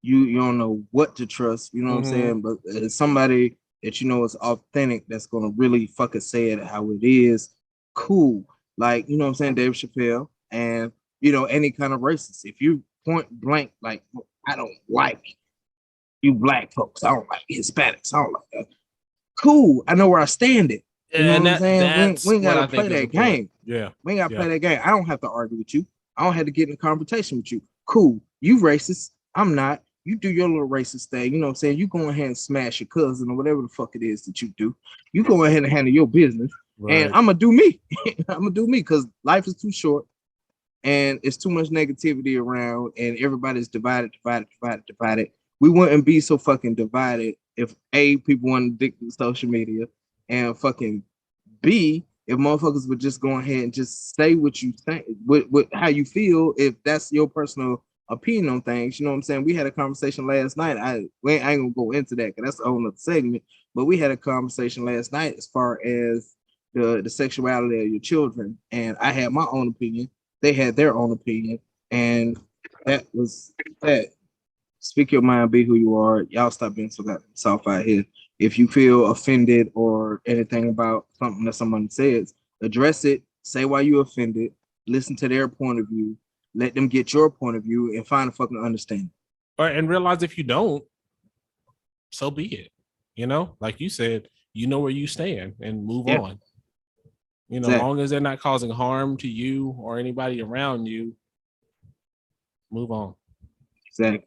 You don't know what to trust. You know what I'm saying? But it's somebody that you know is authentic that's gonna really fucking say it how it is. Cool, like, you know what I'm saying, Dave Chappelle, and you know, any kind of racist. If you point blank, like, I don't like you black folks, I don't like Hispanics, I don't like that. Cool, I know where I stand it. You know what I'm saying? We ain't gotta play that game. Yeah, we ain't gotta play that game. I don't have to argue with you. I don't have to get in a conversation with you. Cool, you racist, I'm not. You do your little racist thing. You know what I'm saying? You go ahead and smash your cousin or whatever the fuck it is that you do. You go ahead and handle your business. And I'm gonna do me. I'm gonna do me, because life is too short and it's too much negativity around, and everybody's divided. we wouldn't be so fucking divided if A, people want to dick to social media, and fucking B, if motherfuckers would just go ahead and just say what you think, what how you feel, if that's your personal opinion on things. You know what I'm saying? We had a conversation last night. I ain't gonna go into that because that's a whole nother segment. But we had a conversation last night as far as the sexuality of your children, and I had my own opinion. They had their own opinion, and that was that. Speak your mind, be who you are. Y'all stop being so goddamn soft out here. If you feel offended or anything about something that someone says, address it. Say why you offended. Listen to their point of view. Let them get your point of view and find a fucking understanding. And realize if you don't, so be it. You know, like you said, you know where you stand and move on. You know, as long as they're not causing harm to you or anybody around you, move on. Exactly.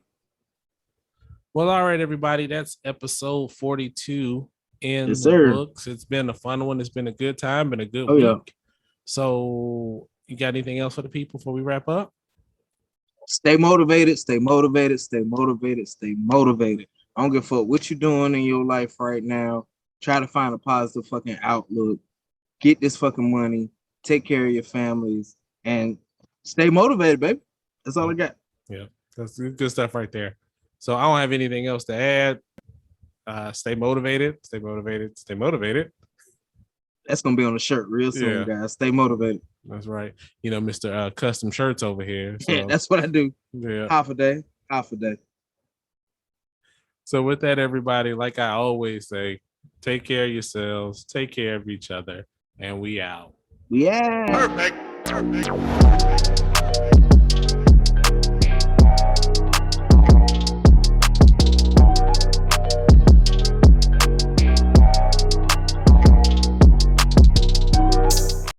Well, all right, everybody. That's episode 42 in the books. It's been a fun one. It's been a good time, been a good week. Yeah. So you got anything else for the people before we wrap up? Stay motivated, stay motivated, stay motivated, stay motivated. I don't give a fuck what you're doing in your life right now. Try to find a positive fucking outlook. Get this fucking money. Take care of your families and stay motivated, baby. That's all I got. Yeah, that's good stuff right there. So I don't have anything else to add. Stay motivated, stay motivated, stay motivated. That's going to be on the shirt real soon, guys. Stay motivated. That's right. You know, Mr. Custom Shirts over here. So. Yeah, that's what I do. Yeah. Half a day. So with that, everybody, like I always say, take care of yourselves, take care of each other, and we out. Yeah. Perfect.